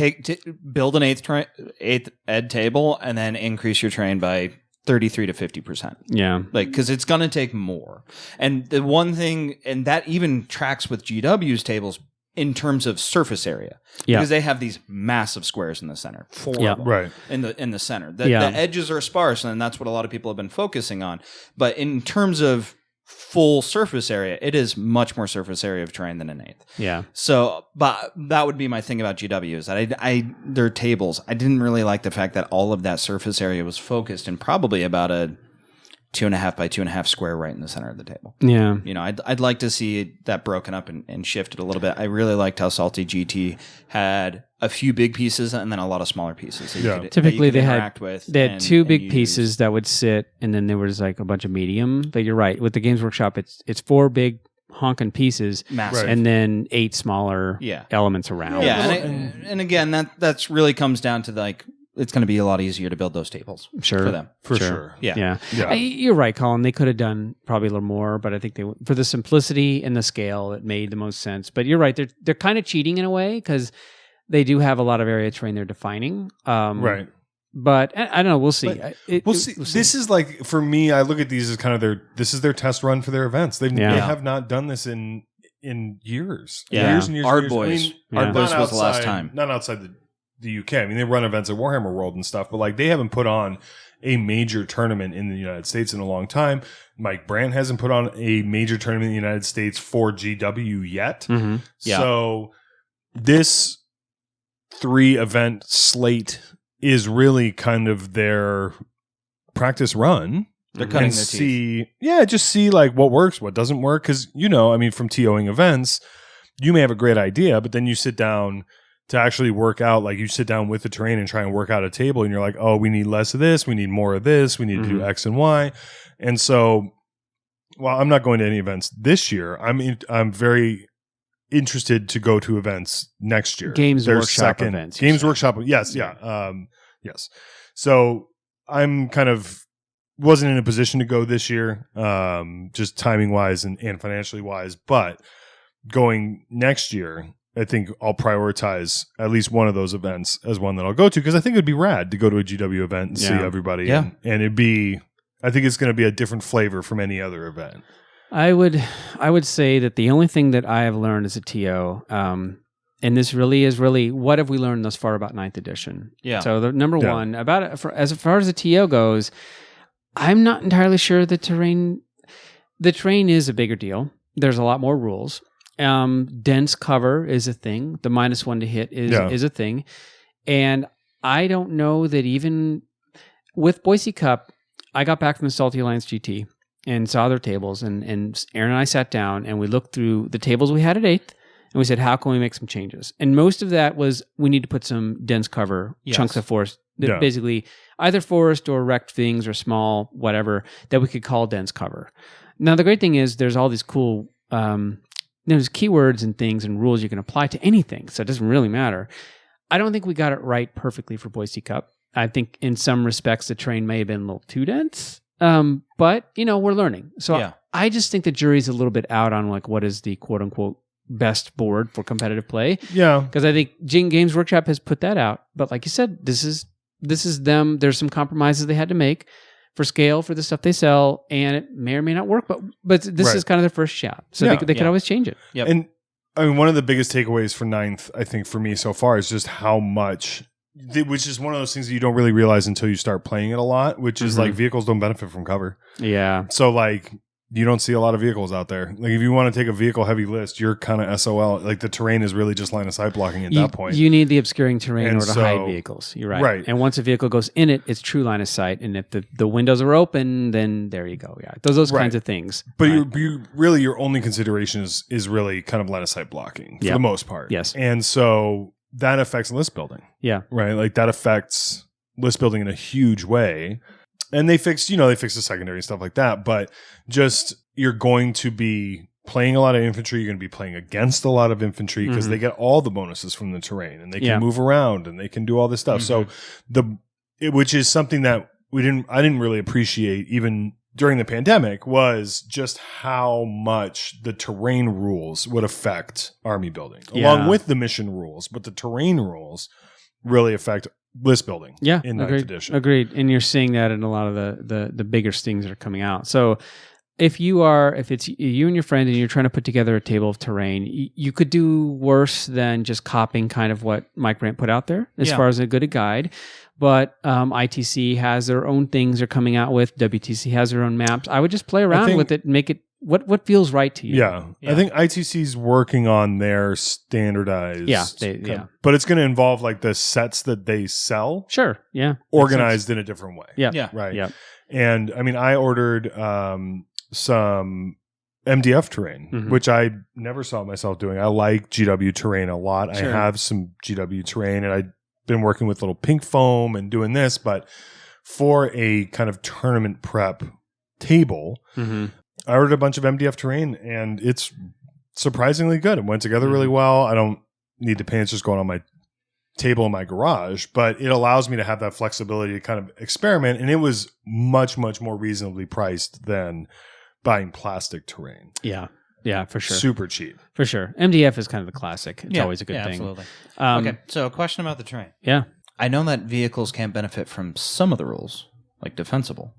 build an 8th ed table and then increase your terrain by 33 to 50%. Yeah. Like, because it's going to take more. And the one thing, and that even tracks with GW's tables in terms of surface area. Yeah. Because they have these massive squares in the center. 4 Yeah. of them Right. in the center. The Yeah. edges are sparse, and that's what a lot of people have been focusing on. But in terms of full surface area, it is much more surface area of terrain than an 8th. Yeah. So, but that would be my thing about GW is that their tables, I didn't really like the fact that all of that surface area was focused in probably about a 2.5 by 2.5 square right in the center of the table. Yeah. You know, I'd like to see that broken up and shifted a little bit. I really liked how Salty GT had a few big pieces and then a lot of smaller pieces. That you Yeah. could- that Typically, you could they had interact with and 2 big use. pieces that would sit, and then there was like a bunch of medium. But you're right. With the Games Workshop, it's 4 big honking pieces, Massive. Right. and then 8 smaller Yeah. elements around. Yeah, and again, that's really comes down to like it's going to be a lot easier to build those tables Sure. for them. For sure. Yeah. Yeah. Yeah. You're right, Colin. They could have done probably a little more, but I think for the simplicity and the scale, it made the most sense. But you're right. They're kind of cheating in a way because they do have a lot of area terrain they're defining. Right. But I don't know. We'll see. We'll see. This is like, for me, I look at these as kind of this is their test run for their events. They have not done this in years. Yeah. Years and years. Ard and years. Boys. I mean, Ard Boys was the last time. Not outside the UK. I mean, they run events at Warhammer World and stuff, but like they haven't put on a major tournament in the United States in a long time. Mike Brandt hasn't put on a major tournament in the United States for GW yet. Mm-hmm. Yeah. So this 3-event slate is really kind of their practice run. They're cutting And their teeth. just see like what works, what doesn't work. Because, I mean, from TOing events, you may have a great idea, but then you sit down to actually work out, like you sit down with the terrain and try and work out a table, and you're like, oh, we need less of this, we need more of this, we need to do X and Y. And so, while I'm not going to any events this year, I'm very interested to go to events next year. Games Workshop events. Games Workshop, yes, yeah. Yes. So I'm kind of wasn't in a position to go this year, just timing wise and financially wise, but going next year, I think I'll prioritize at least one of those events as one that I'll go to, because I think it'd be rad to go to a GW event and see everybody. Yeah. And I think it's going to be a different flavor from any other event. I would say that the only thing that I have learned as a TO, and this really is what have we learned thus far about 9th edition? Yeah. So the number one, as far as the TO goes, I'm not entirely sure the terrain is a bigger deal. There's a lot more rules. Dense cover is a thing. The -1 to hit is a thing. And I don't know that even with Boise Cup, I got back from the Salty Alliance GT and saw their tables, and Aaron and I sat down and we looked through the tables we had at 8th, and we said, how can we make some changes? And most of that was, we need to put some dense cover, chunks of forest, basically either forest or wrecked things or small, whatever, that we could call dense cover. Now, the great thing is there's all these cool, there's keywords and things and rules you can apply to anything, so it doesn't really matter. I don't think we got it right perfectly for Boise Cup. I think in some respects the terrain may have been a little too dense, but we're learning. So I just think the jury's a little bit out on like what is the quote unquote best board for competitive play. Yeah, because I think Games Workshop has put that out. But like you said, this is them. There's some compromises they had to make for scale for the stuff they sell, and it may or may not work. But this is kind of their first shot, so they could always change it. Yep. And I mean, one of the biggest takeaways for 9th, I think, for me so far is just how much, which is one of those things that you don't really realize until you start playing it a lot, which is like vehicles don't benefit from cover. Yeah. So like you don't see a lot of vehicles out there. Like if you want to take a vehicle heavy list, you're kind of SOL. Like the terrain is really just line of sight blocking at that point. You need the obscuring terrain in order to hide vehicles. You're right. Right. And once a vehicle goes in it, it's true line of sight. And if the windows are open, then there you go. Yeah. Those kinds of things. But you really, your only consideration is really kind of line of sight blocking for the most part. Yes. And so that affects list building. Yeah. Right. Like that affects list building in a huge way. And they fixed the secondary and stuff like that. But just, you're going to be playing a lot of infantry. You're going to be playing against a lot of infantry because they get all the bonuses from the terrain, and they can move around and they can do all this stuff. So which is something that I didn't really appreciate even during the pandemic, was just how much the terrain rules would affect army building along with the mission rules. But the terrain rules really affect list building in 9th edition. Agreed. And you're seeing that in a lot of the bigger things that are coming out. So if it's you and your friend and you're trying to put together a table of terrain, you could do worse than just copying kind of what Mike Brandt put out there as far as a good guide. But ITC has their own things they're coming out with. WTC has their own maps. I would just play around with it and make it what feels right to you. Yeah. I think ITC's working on their standardized. But it's going to involve like the sets that they sell. Sure. Yeah. Organized in a different way. Yeah. Right. Yeah. And I mean, I ordered some MDF terrain, which I never saw myself doing. I like GW terrain a lot. Sure. I have some GW terrain, and I've been working with little pink foam and doing this, but for a kind of tournament prep table, I ordered a bunch of MDF terrain, and it's surprisingly good. It went together really well. I don't need the paints just going on my table in my garage, but it allows me to have that flexibility to kind of experiment, and it was much, much more reasonably priced than buying plastic terrain. Yeah, for sure. Super cheap. For sure. MDF is kind of the classic. It's always a good thing. Absolutely. Okay, so a question about the terrain. Yeah. I know that vehicles can't benefit from some of the rules, like defensible.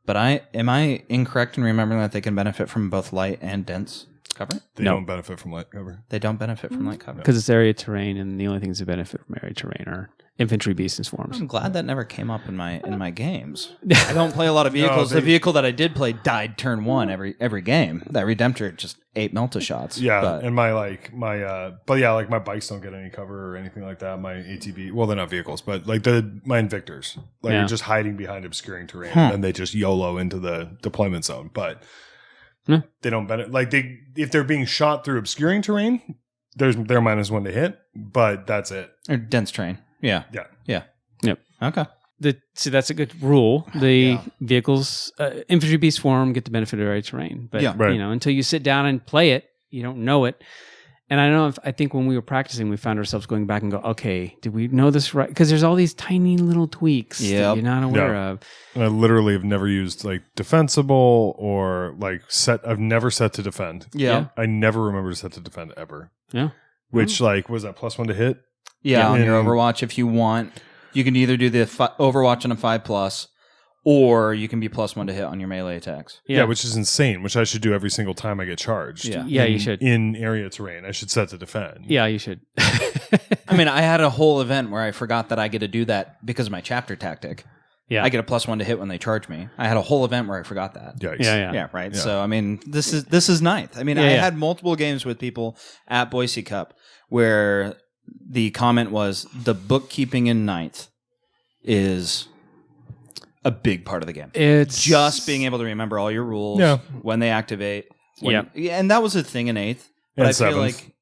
But am I incorrect in remembering that they can benefit from both light and dense cover? They don't benefit from light cover. They don't benefit from light cover. Because it's area terrain, and the only things that benefit from area terrain are infantry, beasts, and swarms. I'm glad that never came up in my games. I don't play a lot of vehicles. The vehicle that I did play died turn one every game. That Redemptor just ate Melta shots. Yeah, and my bikes don't get any cover or anything like that. My ATV, well, they're not vehicles, but like my Invictors, are just hiding behind obscuring terrain, and then they just YOLO into the deployment zone. But they don't benefit. Like if they're being shot through obscuring terrain, they're -1 to hit, but that's it. Or dense terrain. Yeah. Yep. Okay. So that's a good rule. The vehicles, infantry, beast, swarm get the benefit of area terrain, but until you sit down and play it, you don't know it. And I think when we were practicing, we found ourselves going back and go, okay, did we know this right? Because there's all these tiny little tweaks that you're not aware of. And I literally have never used like defensible or like set. I've never set to defend. Yeah. I never remember to set to defend ever. Yeah. Which was that +1 to hit? Yeah, on your Overwatch, if you want, you can either do the Overwatch on a 5+, or you can be +1 to hit on your melee attacks. Yeah, which is insane, which I should do every single time I get charged. Yeah, you should. In area terrain, I should set to defend. Yeah, you should. I mean, I had a whole event where I forgot that I get to do that because of my chapter tactic. Yeah. I get a +1 to hit when they charge me. I had a whole event where I forgot that. Yikes. Yeah, right. Yeah. So, I mean, this is ninth. I mean, I had multiple games with people at Boise Cup where the comment was the bookkeeping in ninth is a big part of the game. It's just being able to remember all your rules when they activate. And that was a thing in eighth. But and I feel like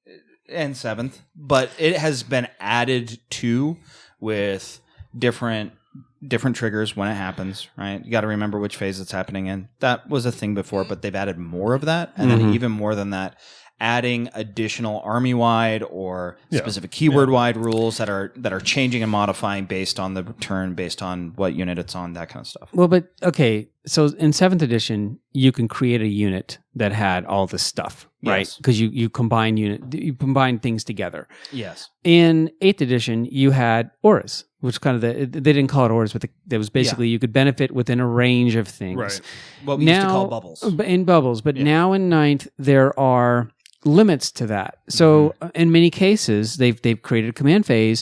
and seventh. But it has been added to with different triggers when it happens, right? You got to remember which phase it's happening in. That was a thing before, but they've added more of that. And then even more than that, adding additional army-wide or specific keyword-wide rules that are changing and modifying based on the turn, based on what unit it's on, that kind of stuff. Well, but okay, so in 7th edition, you can create a unit that had all this stuff, right? Because you combine things together. Yes. In 8th edition, you had auras, which kind of they didn't call it auras, but that was basically you could benefit within a range of things. Right. What we used to call bubbles. In bubbles, but now in 9th, there are limits to that. So in many cases, they've created a command phase,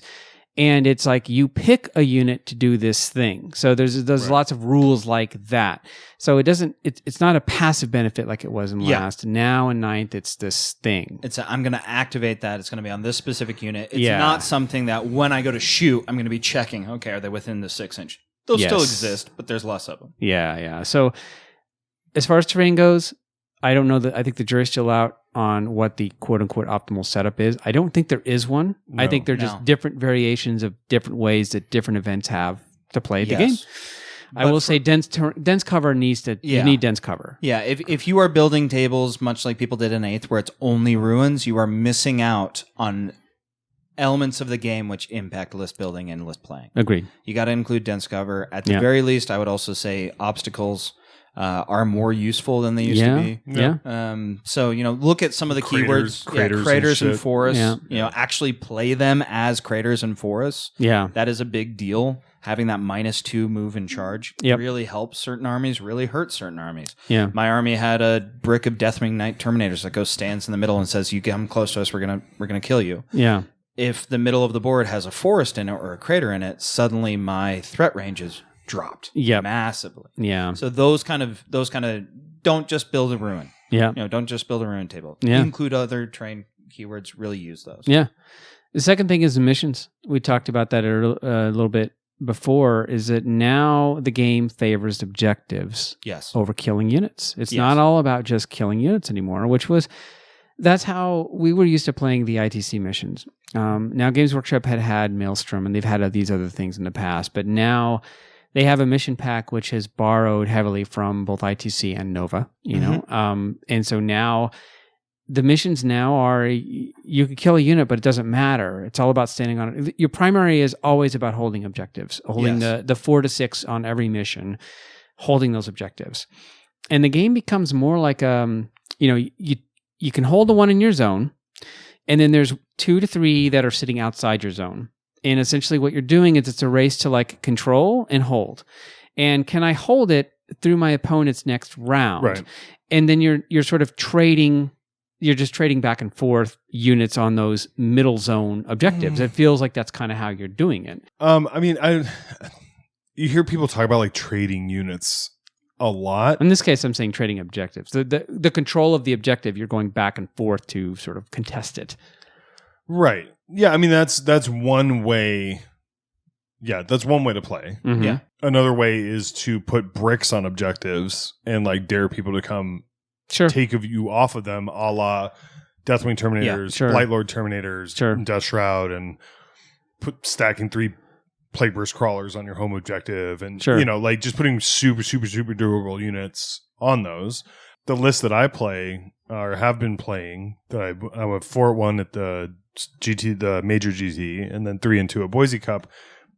and it's like you pick a unit to do this thing. So there's lots of rules like that. So it's not a passive benefit like it was in last. Now in 9th, it's this thing. I'm going to activate that. It's going to be on this specific unit. It's not something that when I go to shoot, I'm going to be checking, okay, are they within the 6-inch? Those still exist, but there's less of them. Yeah. So as far as terrain goes, I don't know that. I think the jury's still out on what the quote-unquote optimal setup is. I don't think there is one. I think they're just different variations of different ways that different events have to play the game. But I will say dense cover needs to... You need dense cover. Yeah, if you are building tables, much like people did in 8th, where it's only ruins, you are missing out on elements of the game which impact list building and list playing. Agreed. You got to include dense cover. At the very least, I would also say obstacles are more useful than they used to be. Yeah. So, look at some of the keywords. Craters and forests. Yeah. Actually play them as craters and forests. Yeah. That is a big deal. Having that -2 move and charge really helps certain armies, really hurts certain armies. Yeah. My army had a brick of Deathwing Knight Terminators that stands in the middle and says, you come close to us, we're gonna kill you. Yeah. If the middle of the board has a forest in it or a crater in it, suddenly my threat range is dropped massively. Yeah. So those kind of don't just build a ruin. Yeah. Don't just build a ruin table. Yeah. Include other terrain keywords. Really use those. Yeah. The second thing is the missions. We talked about that a little bit before. Is that now the game favors objectives over killing units. It's not all about just killing units anymore, that's how we were used to playing the ITC missions. Now Games Workshop had Maelstrom, and they've had these other things in the past, but now they have a mission pack which has borrowed heavily from both ITC and Nova, and so now the missions now are you can kill a unit, but it doesn't matter. It's all about standing on it. Your primary is always about holding objectives, holding the 4 to 6 on every mission, holding those objectives, and the game becomes more like you can hold the one in your zone, and then there's 2 to 3 that are sitting outside your zone. And essentially what you're doing is it's a race to like control and hold. And can I hold it through my opponent's next round? Right. And then you're sort of trading, you're just trading back and forth units on those middle zone objectives. It feels like that's kind of how you're doing it. I mean, you hear people talk about like trading units a lot. In this case, I'm saying trading objectives. The control of the objective, you're going back and forth to sort of contest it. Right. Yeah, I mean that's one way. Yeah, that's one way to play. Mm-hmm. Yeah. Another way is to put bricks on objectives and like dare people to come Sure. take you off of them, a la Deathwing Terminators, sure. Blightlord Terminators, Sure. Death Shroud, and stacking 3 Plague Burst Crawlers on your home objective, and Sure. like just putting super durable units on those. The list that I play or have been playing, that I'm a 4-1 at the GT, the major GT, and then 3 and 2 at Boise Cup,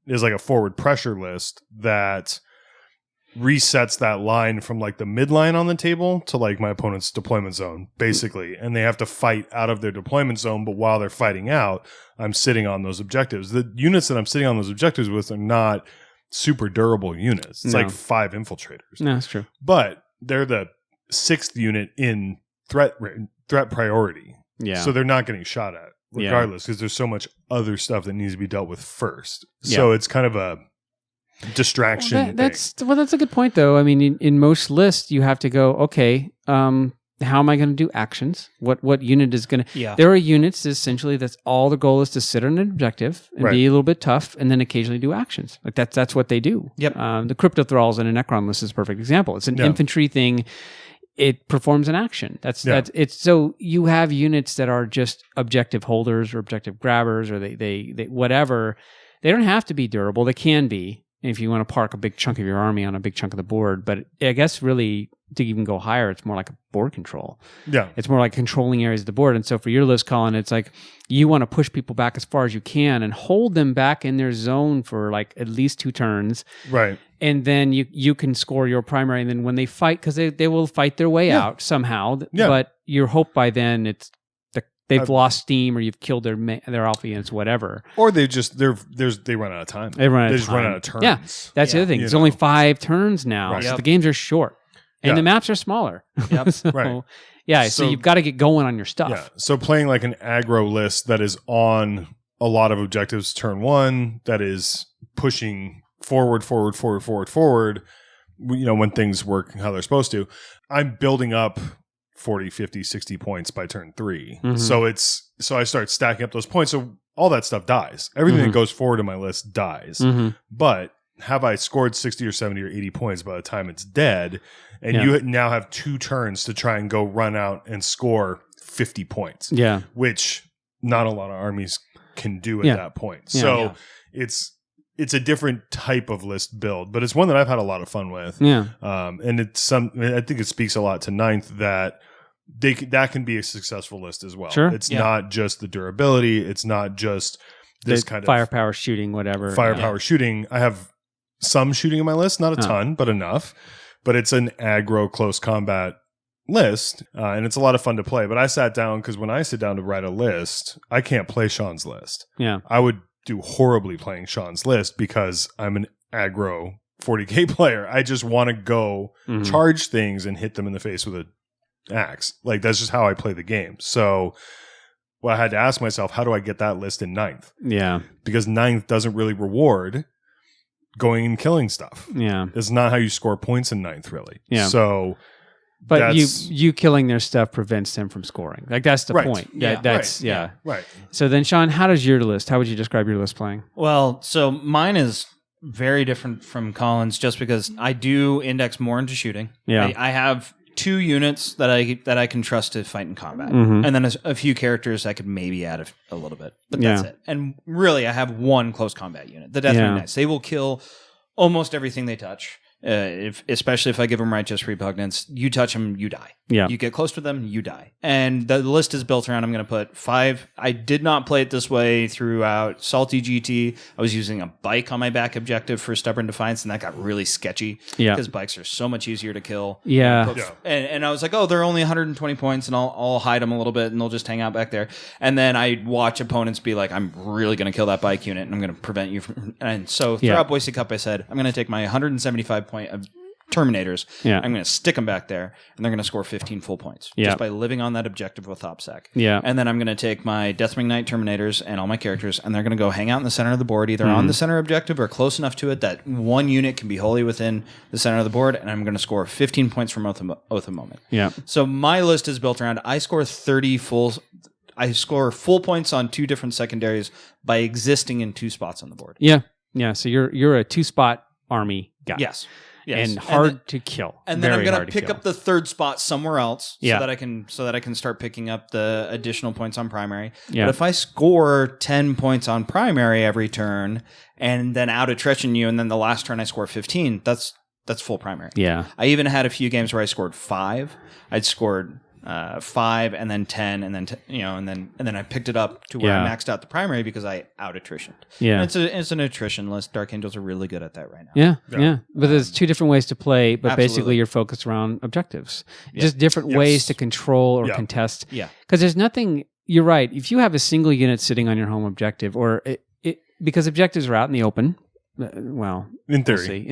is like a forward pressure list that resets that line from like the midline on the table to like my opponent's deployment zone, basically. And they have to fight out of their deployment zone, but while they're fighting out, I'm sitting on those objectives. The units that I'm sitting on those objectives with are not super durable units. It's No. like 5 infiltrators. No, that's true. But they're the 6th unit in threat priority. Yeah. So they're not getting shot at Yeah. regardless, because there's so much other stuff that needs to be dealt with first. So it's kind of a distraction. Well, that's a good point, though. I mean, in most lists, you have to go, okay, how am I going to do actions? What unit is going to... Yeah. There are units, essentially, that's all the goal is to sit on an objective and be a little bit tough and then occasionally do actions. Like that's what they do. Yep. The Crypto Thralls in a Necron list is a perfect example. It's an infantry thing. It performs an action. That's it's so you have units that are just objective holders or objective grabbers or they whatever. They don't have to be durable. They can be if you want to park a big chunk of your army on a big chunk of the board. But I guess really to even go higher, it's more like a board control. Yeah. It's more like controlling areas of the board. And so for your list, Colin, it's like you want to push people back as far as you can and hold them back in their zone for like at least 2 turns. Right. And then you can score your primary. And then when they fight, because they will fight their way out somehow. Yeah. But your hope by then they've lost steam or you've killed their alpha units, whatever. Or they just they run out of time. They run just run out of turns. Yeah, that's the other thing. It's only 5 turns now. Right. So Yep. the games are short. And the maps are smaller. Yep. So, Right. Yeah, so you've got to get going on your stuff. Yeah. So playing like an aggro list that is on a lot of objectives turn 1, that is pushing forward, when things work how they're supposed to. I'm building up 40, 50, 60 points by turn 3. Mm-hmm. So I start stacking up those points. So all that stuff dies. Everything that goes forward in my list dies. Mm-hmm. But have I scored 60 or 70 or 80 points by the time it's dead? And you now have 2 turns to try and go run out and score 50 points. Yeah. Which not a lot of armies can do at that point. Yeah. So it's a different type of list build, but it's one that I've had a lot of fun with. Yeah. And I think it speaks a lot to Ninth that that can be a successful list as well. Sure. It's not just the durability. It's not just this kind of firepower shooting, whatever. firepower shooting. I have some shooting in my list, not a ton, but enough. But it's an aggro close combat list, and it's a lot of fun to play. But I sat down because when I sit down to write a list, I can't play Sean's list. Yeah. I would do horribly playing Sean's list because I'm an aggro 40k player. I just want to go charge things and hit them in the face with an axe. Like that's just how I play the game. So I had to ask myself, how do I get that list in Ninth? Yeah. Because Ninth doesn't really reward going and killing stuff. Yeah. It's not how you score points in Ninth, really. Yeah. So, but you killing their stuff prevents them from scoring. Like that's the Right. point. Yeah. That's right. Right. So then, Sean, how does your list? How would you describe your list playing? Well, so mine is very different from Colin's just because I do index more into shooting. Yeah. I have 2 units that I can trust to fight in combat, Mhm. and then a few characters I could maybe add a little bit, but that's Yeah. it. And really, I have 1 close combat unit, the Deathwing Knights. They will kill almost everything they touch. Especially if I give them righteous repugnance, you touch them, you die. Yeah. You get close to them, you die. And the list is built around, I'm going to put 5. I did not play it this way throughout Salty GT. I was using a bike on my back objective for Stubborn Defiance, and that got really sketchy because bikes are so much easier to kill. Yeah. And I was like, oh, they're only 120 points, and I'll hide them a little bit, and they'll just hang out back there. And then I'd watch opponents be like, I'm really going to kill that bike unit, and I'm going to prevent you from... And so throughout Boise Cup, I said, I'm going to take my 175 point of Terminators. I'm going to stick them back there, and they're going to score 15 full points just by living on that objective with OPSEC. And then I'm going to take my Deathwing Knight Terminators and all my characters, and they're going to go hang out in the center of the board, either on the center objective or close enough to it that one unit can be wholly within the center of the board, and I'm going to score 15 points from Oath of Moment. So my list is built around, I score full points on 2 different secondaries by existing in 2 spots on the board. So you're a 2-spot army guy. Yes. And hard to kill. And then I'm going to pick up the 3rd spot somewhere else so that I can start picking up the additional points on primary. But if I score 10 points on primary every turn and then out attrition you, and then the last turn I score 15, that's full primary. I even had a few games where I scored 5. I'd scored 5 and then 10 and then and then I picked it up to where I maxed out the primary because I out attritioned. It's an attrition list. Dark Angels are really good at that right now. But there's 2 different ways to play, but basically you're focused around objectives. Just different ways to control or contest. Because there's nothing. You're right. If you have a single unit sitting on your home objective, or because objectives are out in the open. Well, in theory,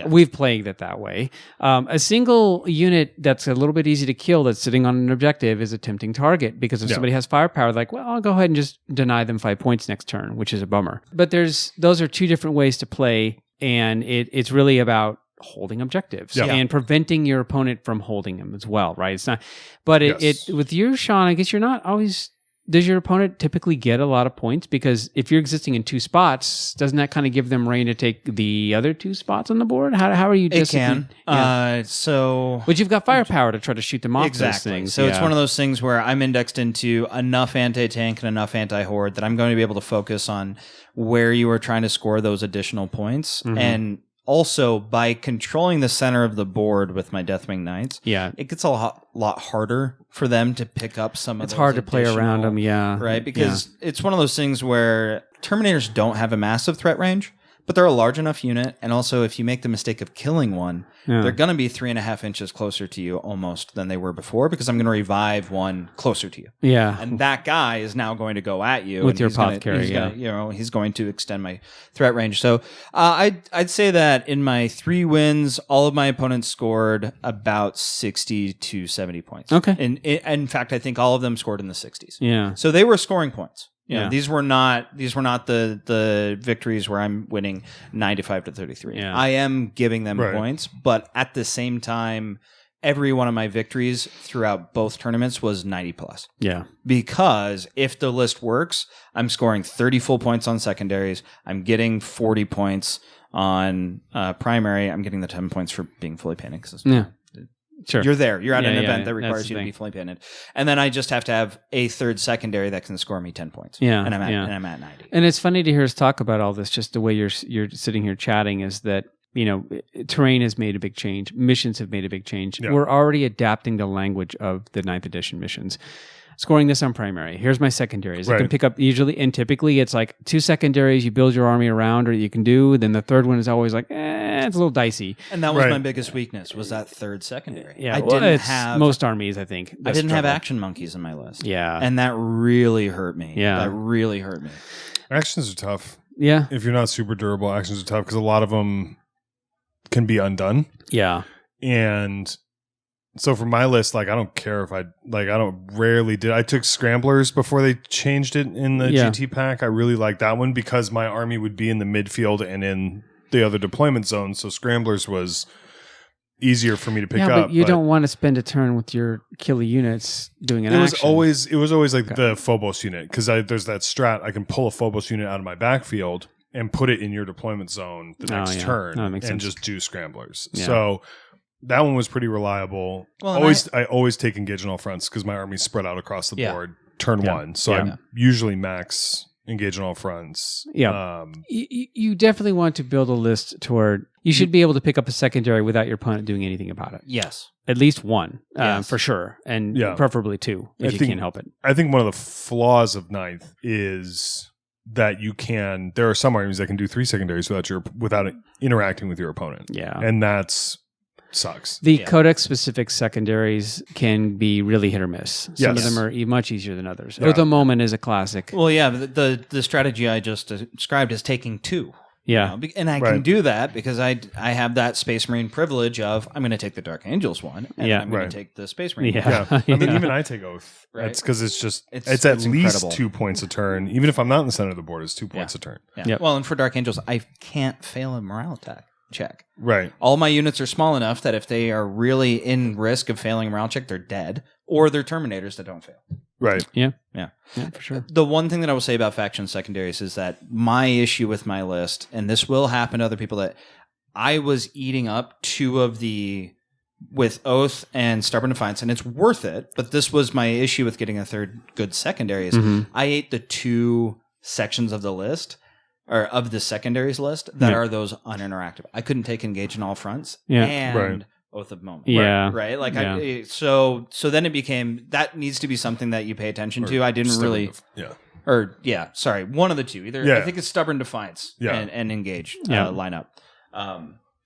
we've played it that way. A single unit that's a little bit easy to kill that's sitting on an objective is a tempting target because if somebody has firepower, like, well, I'll go ahead and just deny them 5 points next turn, which is a bummer. But those are 2 different ways to play, and it's really about holding objectives and preventing your opponent from holding them as well, right? It's not, but it with you, Sean, I guess you're not always. Does your opponent typically get a lot of points? Because if you're existing in 2 spots, doesn't that kind of give them reign to take the other 2 spots on the board? How are you? It can. But you've got firepower to try to shoot them off. Exactly. Those things. So it's one of those things where I'm indexed into enough anti-tank and enough anti-horde that I'm going to be able to focus on where you are trying to score those additional points. And also, by controlling the center of the board with my Deathwing Knights, it gets a lot harder for them to pick up some of those. It's hard to play around them, right? Because it's one of those things where Terminators don't have a massive threat range, but they're a large enough unit. And also, if you make the mistake of killing one, they're going to be 3.5 inches closer to you almost than they were before because I'm going to revive one closer to you. And that guy is now going to go at you with your apothecary. He's going to extend my threat range. So I'd say that in my 3 wins, all of my opponents scored about 60 to 70 points. Okay. And in fact, I think all of them scored in the 60s. Yeah. So they were scoring points. These were not the victories where I'm winning 95 to 33. I am giving them points, but at the same time, every one of my victories throughout both tournaments was 90 plus. Because if the list works, I'm scoring 30 full points on secondaries. I'm getting 40 points on primary. I'm getting the 10 points for being fully painted. Sure. You're there. You're at an event that requires you to be fully painted. And then I just have to have a 3rd secondary that can score me 10 points. And I'm at 90. And it's funny to hear us talk about all this, just the way you're sitting here chatting is that, terrain has made a big change. Missions have made a big change. We're already adapting the language of the 9th edition missions. Scoring this on primary. Here's my secondaries. You can pick up usually, and typically it's like 2 secondaries you build your army around or you can do. Then the 3rd one is always like, it's a little dicey. And that was my biggest weakness, was that 3rd secondary. I didn't have most armies, I think. I didn't have action monkeys in my list. Yeah. And that really hurt me. That really hurt me. Actions are tough. Yeah. If you're not super durable, actions are tough because a lot of them can be undone. Yeah. And so for my list, I don't care if I took Scramblers before they changed it in the GT pack. I really like that one because my army would be in the midfield and in the other deployment zones. So Scramblers was easier for me to pick up. But you don't want to spend a turn with your killer units doing an action. It was always like the Phobos unit because there's that strat. I can pull a Phobos unit out of my backfield and put it in your deployment zone the next turn and just do Scramblers. So that one was pretty reliable. Well, I always take engage on all fronts because my army's spread out across the board turn 1. So I'm usually max engage on all fronts. Yeah. You definitely want to build a list toward, you should be able to pick up a secondary without your opponent doing anything about it. Yes. At least one, Yes. for sure. And Yeah. preferably two if you can help it. I think one of the flaws of Ninth is that there are some armies that can do 3 secondaries without interacting with your opponent. Yeah. And that's sucks. The codex specific secondaries can be really hit or miss. Some of Yes. them are much easier than others. Yeah. Oath of Moment is a classic. Well, yeah, the strategy I just described is taking 2. Yeah. You know, and I Right. can do that because I have that Space Marine privilege of I'm going to take the Dark Angels one, and Yeah. I'm going Right. to take the Space Marine one. Yeah. Yeah. I mean, Yeah. even I take Oath. Right. That's because it's just, It's it's at least incredible. 2 points a turn. Even if I'm not in the center of the board, it's 2 points a turn. Yeah. Yep. Well, and for Dark Angels, I can't fail a morale attack check. Right. All my units are small enough that if they are really in risk of failing a morale check, they're dead, or they're Terminators that don't fail. Right. Yeah, for sure. The one thing that I will say about faction secondaries is that my issue with my list, and this will happen to other people, that I was eating up 2 of the with Oath and Stubborn Defiance, and it's worth it. But this was my issue with getting a third good secondary. Is I ate the 2 sections of the list, or of the secondaries list, that are those uninteractive. I couldn't take Engage in all fronts and Right. Oath of Moment. Yeah. Right? Like Yeah. so then it became, that needs to be something that you pay attention to. I didn't Stubborn really... Yeah. One of the 2. Either Yeah. I think it's Stubborn Defiance and Engage Yeah. lineup.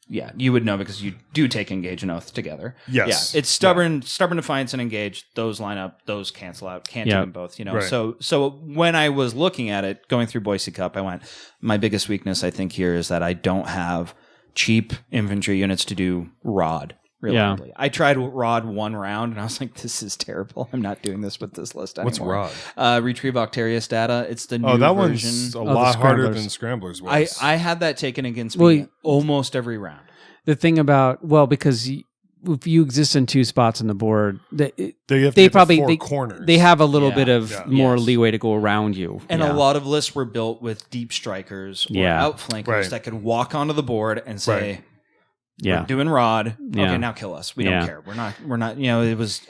Yeah, you would know because you do take Engage and Oath together. Yes. Yeah, it's Stubborn Defiance and Engage. Those line up. Those cancel out. Can't do them both. You know. Right. So when I was looking at it, going through Boise Cup, I went, my biggest weakness I think here is that I don't have cheap infantry units to do Rod. Reliably. I tried Rod 1 round and I was like, this is terrible. I'm not doing this with this list anymore. What's Rod? Retrieve Octarius data. It's the new Oh, that version. one's a the lot harder Scramblers. than Scramblers was. I had that taken against me almost every round. The thing about, because if you exist in 2 spots on the board, They have to they get the probably 4 they, corners. they have a little Yeah. bit of Yeah. more Yes. leeway to go around you. And Yeah. a lot of lists were built with deep strikers or Yeah. outflankers Right. that could walk onto the board and say, Right. we're doing Rod. Yeah. Okay, now kill us. We Yeah. don't care. We're not, it was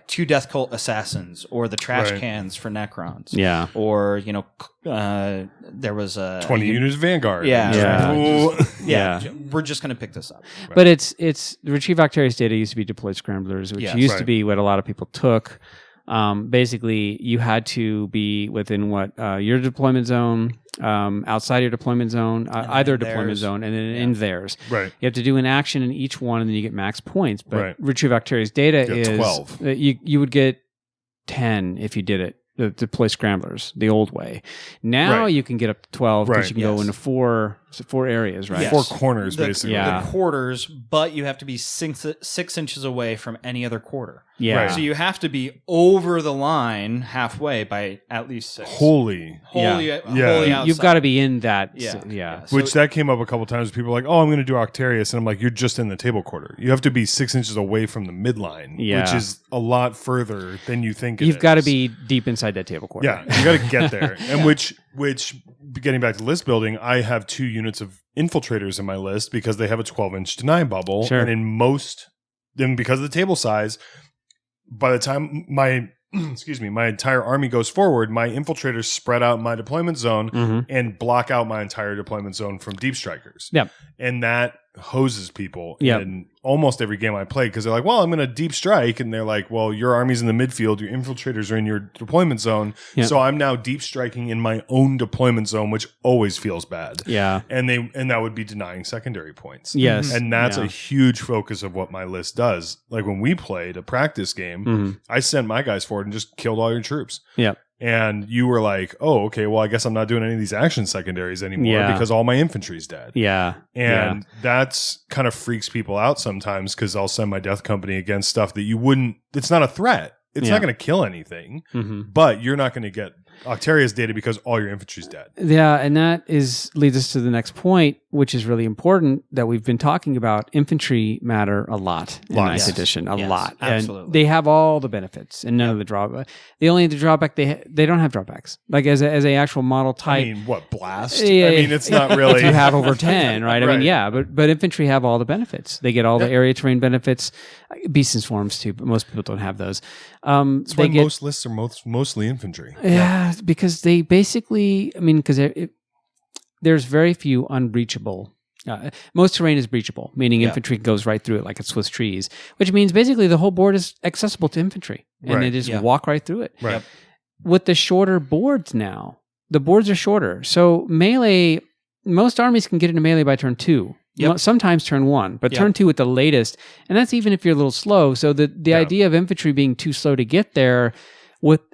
2 Death Cult Assassins or the trash Right. cans for Necrons. Yeah. Or, there was a 20 units Vanguard. Yeah. Yeah. Ooh. Yeah. We're just going to pick this up. But it's the Retrieve Octarius data used to be deployed scramblers, which Yes. used to Right. be what a lot of people took. Basically, you had to be within your deployment zone, outside your deployment zone, either deployment theirs. zone, and then in theirs. Right. You have to do an action in each one, and then you get max points. But Right. Retrieve Octarius data Get is 12. You would get 10 if you did it. Deploy scramblers the old way. Now Right. you can get up to 12 because Right. you can go Yes. into four areas, right? Yes. 4 corners, The- basically. Yeah. The quarters, but you have to be 6 inches away from any other quarter. Yeah. Right. So you have to be over the line halfway by at least 6. Holy. Wholly, Yeah. wholly outside. You've got to be in that. Yeah. Yeah. So- Which that came up a couple times. People are like, "Oh, I'm going to do Octarius," and I'm like, "You're just in the table quarter. You have to be 6 inches away from the midline, Yeah. which is a lot further than you think. You've got to be deep inside that table quarter. Yeah, you got to get there. And which getting back to list building, I have 2 units of infiltrators in my list because they have a 12-inch deny bubble, Sure. and then because of the table size, by the time my entire army goes forward, my infiltrators spread out my deployment zone Mhm. and block out my entire deployment zone from deep strikers. Yep. And that hoses people Yep. in almost every game I play because they're like, well, I'm going to deep strike. And they're like, well, your army's in the midfield. Your infiltrators are in your deployment zone. Yep. So I'm now deep striking in my own deployment zone, which always feels bad. Yeah. And that would be denying secondary points. Yes. And that's Yeah. a huge focus of what my list does. Like when we played a practice game, Mhm. I sent my guys forward and just killed all your troops. Yep. And you were like, oh, okay, well, I guess I'm not doing any of these action secondaries anymore Yeah. because all my infantry's dead. Yeah. And that's kind of freaks people out sometimes because I'll send my death company against stuff that it's not a threat. It's Yeah. not going to kill anything, Mhm. but you're not going to get Octarius data because all your infantry's dead. Yeah, and that leads us to the next point, which is really important that we've been talking about. Infantry matter a lot in Lot. Ninth Yes. Edition, a Yes, lot, absolutely. and they have all the benefits and none of the drawback. The drawback they don't have drawbacks. Like as a actual model type, I mean, what, blast? Yeah, I mean, it's not really. if you have over 10, right? I mean, Right. yeah, but infantry have all the benefits. They get all the area terrain benefits, beasts and swarms too, but most people don't have those. That's They why get most lists are mostly infantry. yeah, because they basically, because there's very few unbreachable. Most terrain is breachable, meaning infantry goes right through it like it's Swiss cheese, which means basically the whole board is accessible to infantry, and they just walk right through it. Right. With the shorter boards now, the boards are shorter. So melee, most armies can get into melee by turn 2. Sometimes turn 1, but turn 2 at the latest. And that's even if you're a little slow. So the idea of infantry being too slow to get there,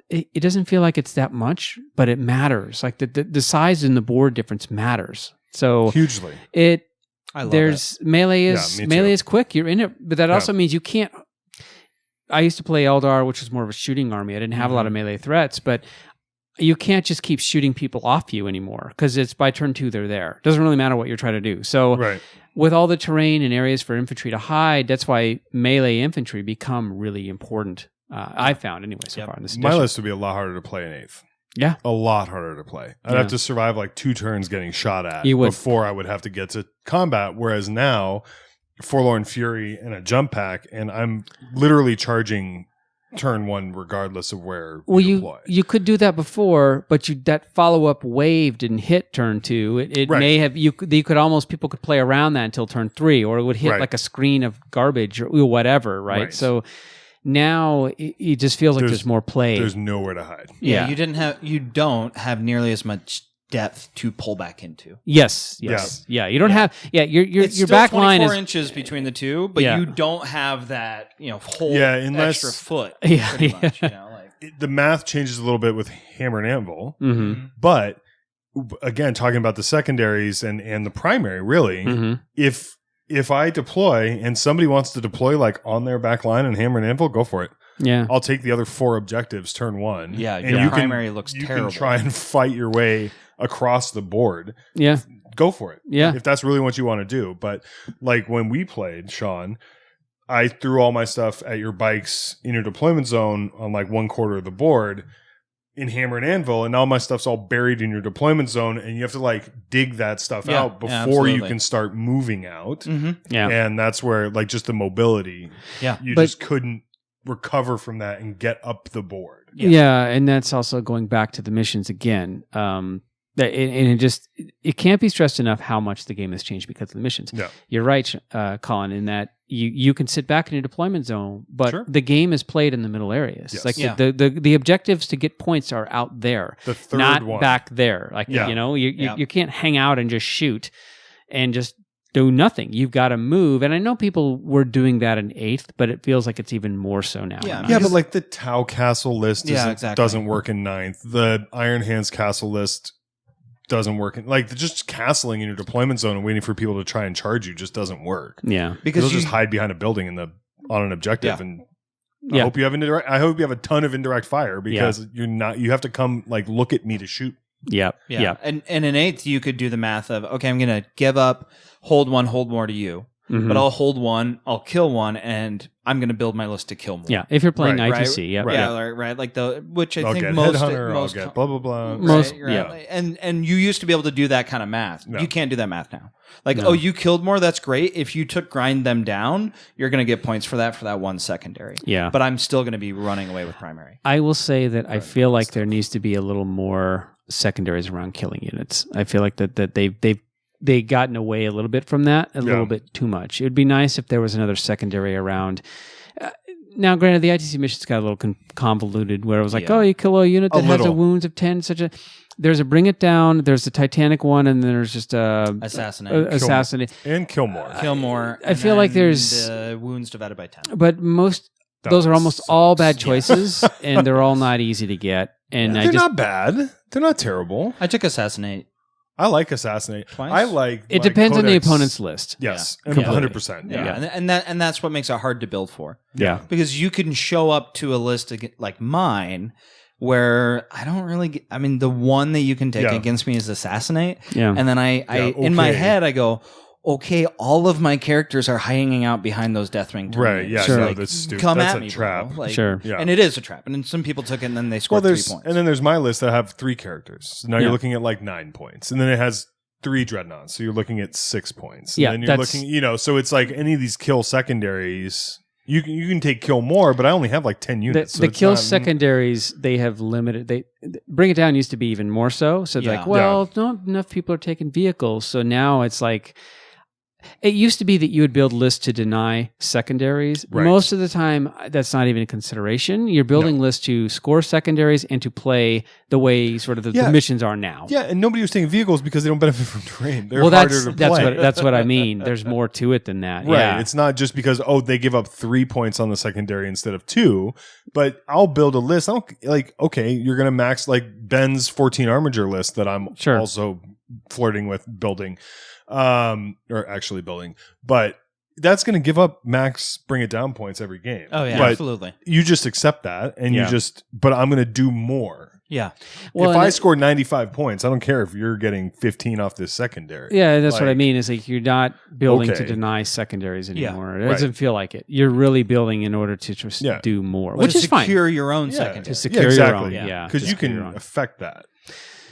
it doesn't feel like it's that much, but it matters. Like the size in the board difference matters. So hugely. Melee is quick. You're in it, but that also means you can't. I used to play Eldar, which was more of a shooting army. I didn't have a lot of melee threats, but you can't just keep shooting people off you anymore because it's by turn 2 they're there. It doesn't really matter what you're trying to do. So with all the terrain and areas for infantry to hide, that's why melee infantry become really important. I found anyway so far in this edition. My list would be a lot harder to play in 8th. Yeah. A lot harder to play. I'd have to survive like 2 turns getting shot at before I would have to get to combat. Whereas now, Forlorn Fury and a jump pack, and I'm literally charging turn 1 regardless of where you deploy. You could do that before, but that follow-up wave didn't hit turn 2. It may have, people could play around that until turn 3, or it would hit like a screen of garbage or whatever, right? So now it just feels like there's more play. There's nowhere to hide. Yeah, you don't have nearly as much depth to pull back into. Yes. Yeah, you don't have. Yeah, your back line is 4 inches between the two, but you don't have that whole extra foot. Much, the math changes a little bit with Hammer and Anvil, but again, talking about the secondaries and the primary, really, if I deploy and somebody wants to deploy like on their back line and Hammer and Anvil, go for it. Yeah, I'll take the other 4 objectives turn 1. Yeah, and your primary looks terrible. You can try and fight your way across the board. Yeah, go for it. Yeah, if that's really what you want to do. But like when we played, Sean, I threw all my stuff at your bikes in your deployment zone on like 1/4 of the board in Hammer and Anvil, and all my stuff's all buried in your deployment zone, and you have to like dig that stuff out before you can start moving out. Yeah, and that's where like just the mobility. Yeah, you just couldn't recover from that and get up the board. Yeah, and that's also going back to the missions again. It can't be stressed enough how much the game has changed because of the missions. Yeah. You're right, Colin, in that you can sit back in your deployment zone, but the game is played in the middle areas. Yes. Like the objectives to get points are out there, the third not one. Back there. Like you can't hang out and just shoot and just do nothing. You've got to move. And I know people were doing that in 8th, but it feels like it's even more so now. Yeah, but like the Tau Castle list doesn't work in 9th. The Iron Hands Castle list doesn't work. Like just castling in your deployment zone and waiting for people to try and charge you just doesn't work. Yeah. Because you'll just hide behind a building on an objective and I hope you have a ton of indirect fire because you have to come like look at me to shoot. Yeah. And in 8th, you could do the math of, okay, I'm going to give up, hold 1, hold more to you. But I'll hold 1, I'll kill 1, and I'm going to build my list to kill more. Yeah, if you're playing ITC, right. Like which I I'll think get most, Headhunter, I'll get blah blah blah. And you used to be able to do that kind of math. No. You can't do that math now. Like, you killed more, that's great. If you grind them down, you're going to get points for that 1 secondary. Yeah, but I'm still going to be running away with primary. I will say that I feel like there needs to be a little more secondaries around killing units. I feel like that they've gotten away a little bit from that, a little bit too much. It would be nice if there was another secondary around. Now, granted, the ITC missions got a little convoluted, where it was like, you kill a unit that has a wounds of 10, there's a Bring It Down, there's the Titanic one, and then there's just Assassinate. And Killmore. I feel like there's the wounds divided by 10. But those are almost all bad choices, and they're all not easy to get. And they're not bad. They're not terrible. I took Assassinate. I like Assassinate. Twice? I like. It depends on the opponent's list. Yes, 100%. Yeah, and that's what makes it hard to build for. Yeah, because you can show up to a list like mine, where I don't really. The one that you can take against me is Assassinate. Yeah, and then I in my head I go, okay, all of my characters are hanging out behind those Deathwing. Right, yeah. Sure. No, that's stupid. Come that's at a me, trap. Like, sure. Yeah. And it is a trap. And then some people took it and then they scored 3 points. And then there's my list that have 3 characters. So now you're looking at like 9 points. And then it has 3 dreadnoughts. So you're looking at 6 points. And then you're looking, so it's like any of these kill secondaries, You can take kill more, but I only have like 10 units. The kill secondaries, they have limited. They Bring It Down used to be even more so. So it's like, well, not enough people are taking vehicles. So now it's like, it used to be that you would build lists to deny secondaries. Right. Most of the time, that's not even a consideration. You're building lists to score secondaries and to play the way sort of the missions are now. Yeah, and nobody was taking vehicles because they don't benefit from terrain. They're harder to play. That's what I mean. There's more to it than that. Right. Yeah. It's not just because, they give up 3 points on the secondary instead of 2, but I'll build a list. I don't like, okay, you're going to max like Ben's 14 Armiger list that I'm also flirting with building. Or actually building, but that's going to give up max Bring It Down points every game. Oh yeah, but absolutely. You just accept that, and but I'm going to do more. Yeah. Well, if I score 95 points, I don't care if you're getting 15 off this secondary. Yeah, that's what I mean. Is like you're not building to deny secondaries anymore. It doesn't feel like it. You're really building in order to just do more, which is fine. Secure your own secondary. To secure your own, because you can affect that.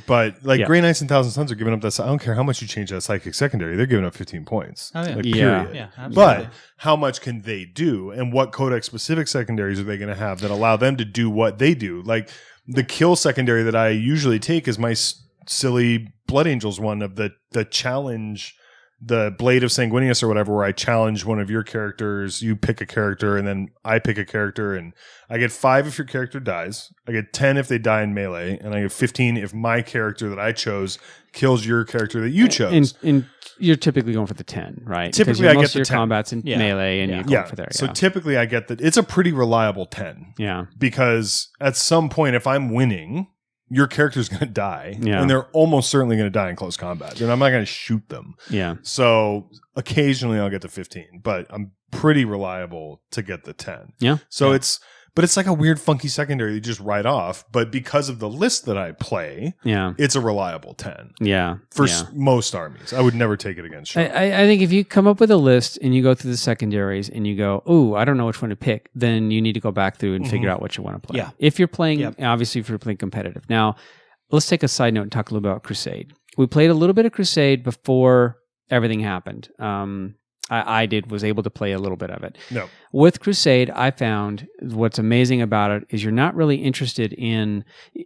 But like Grey Knights and Thousand Sons are giving up that. I don't care how much you change that psychic secondary; they're giving up 15 points. Oh, yeah. Like, period. Yeah, absolutely. But how much can they do, and what codex specific secondaries are they going to have that allow them to do what they do? Like the kill secondary that I usually take is my silly Blood Angels one of the challenge. The Blade of Sanguinius or whatever, where I challenge one of your characters, you pick a character, and then I pick a character, and I get 5 if your character dies. I get 10 if they die in melee, and I get 15 if my character that I chose kills your character that you chose. And you're typically going for the 10, right? Typically, I get the 10. Combats in melee, and you're going for there. So typically, I get that. It's a pretty reliable 10. Yeah. Because at some point, if I'm winning, your character's going to die, and they're almost certainly going to die in close combat. And I'm not going to shoot them. Yeah. So occasionally I'll get to 15, but I'm pretty reliable to get the 10. Yeah. So it's like a weird funky secondary you just write off. But because of the list that I play, it's a reliable 10. Yeah. For most armies. I would never take it against Sean. I think if you come up with a list and you go through the secondaries and you go, I don't know which one to pick, then you need to go back through and figure out what you want to play. Yeah. If you're playing, obviously if you're playing competitive. Now, let's take a side note and talk a little about Crusade. We played a little bit of Crusade before everything happened. Was able to play a little bit of it. No. With Crusade, I found what's amazing about it is you're not really interested in,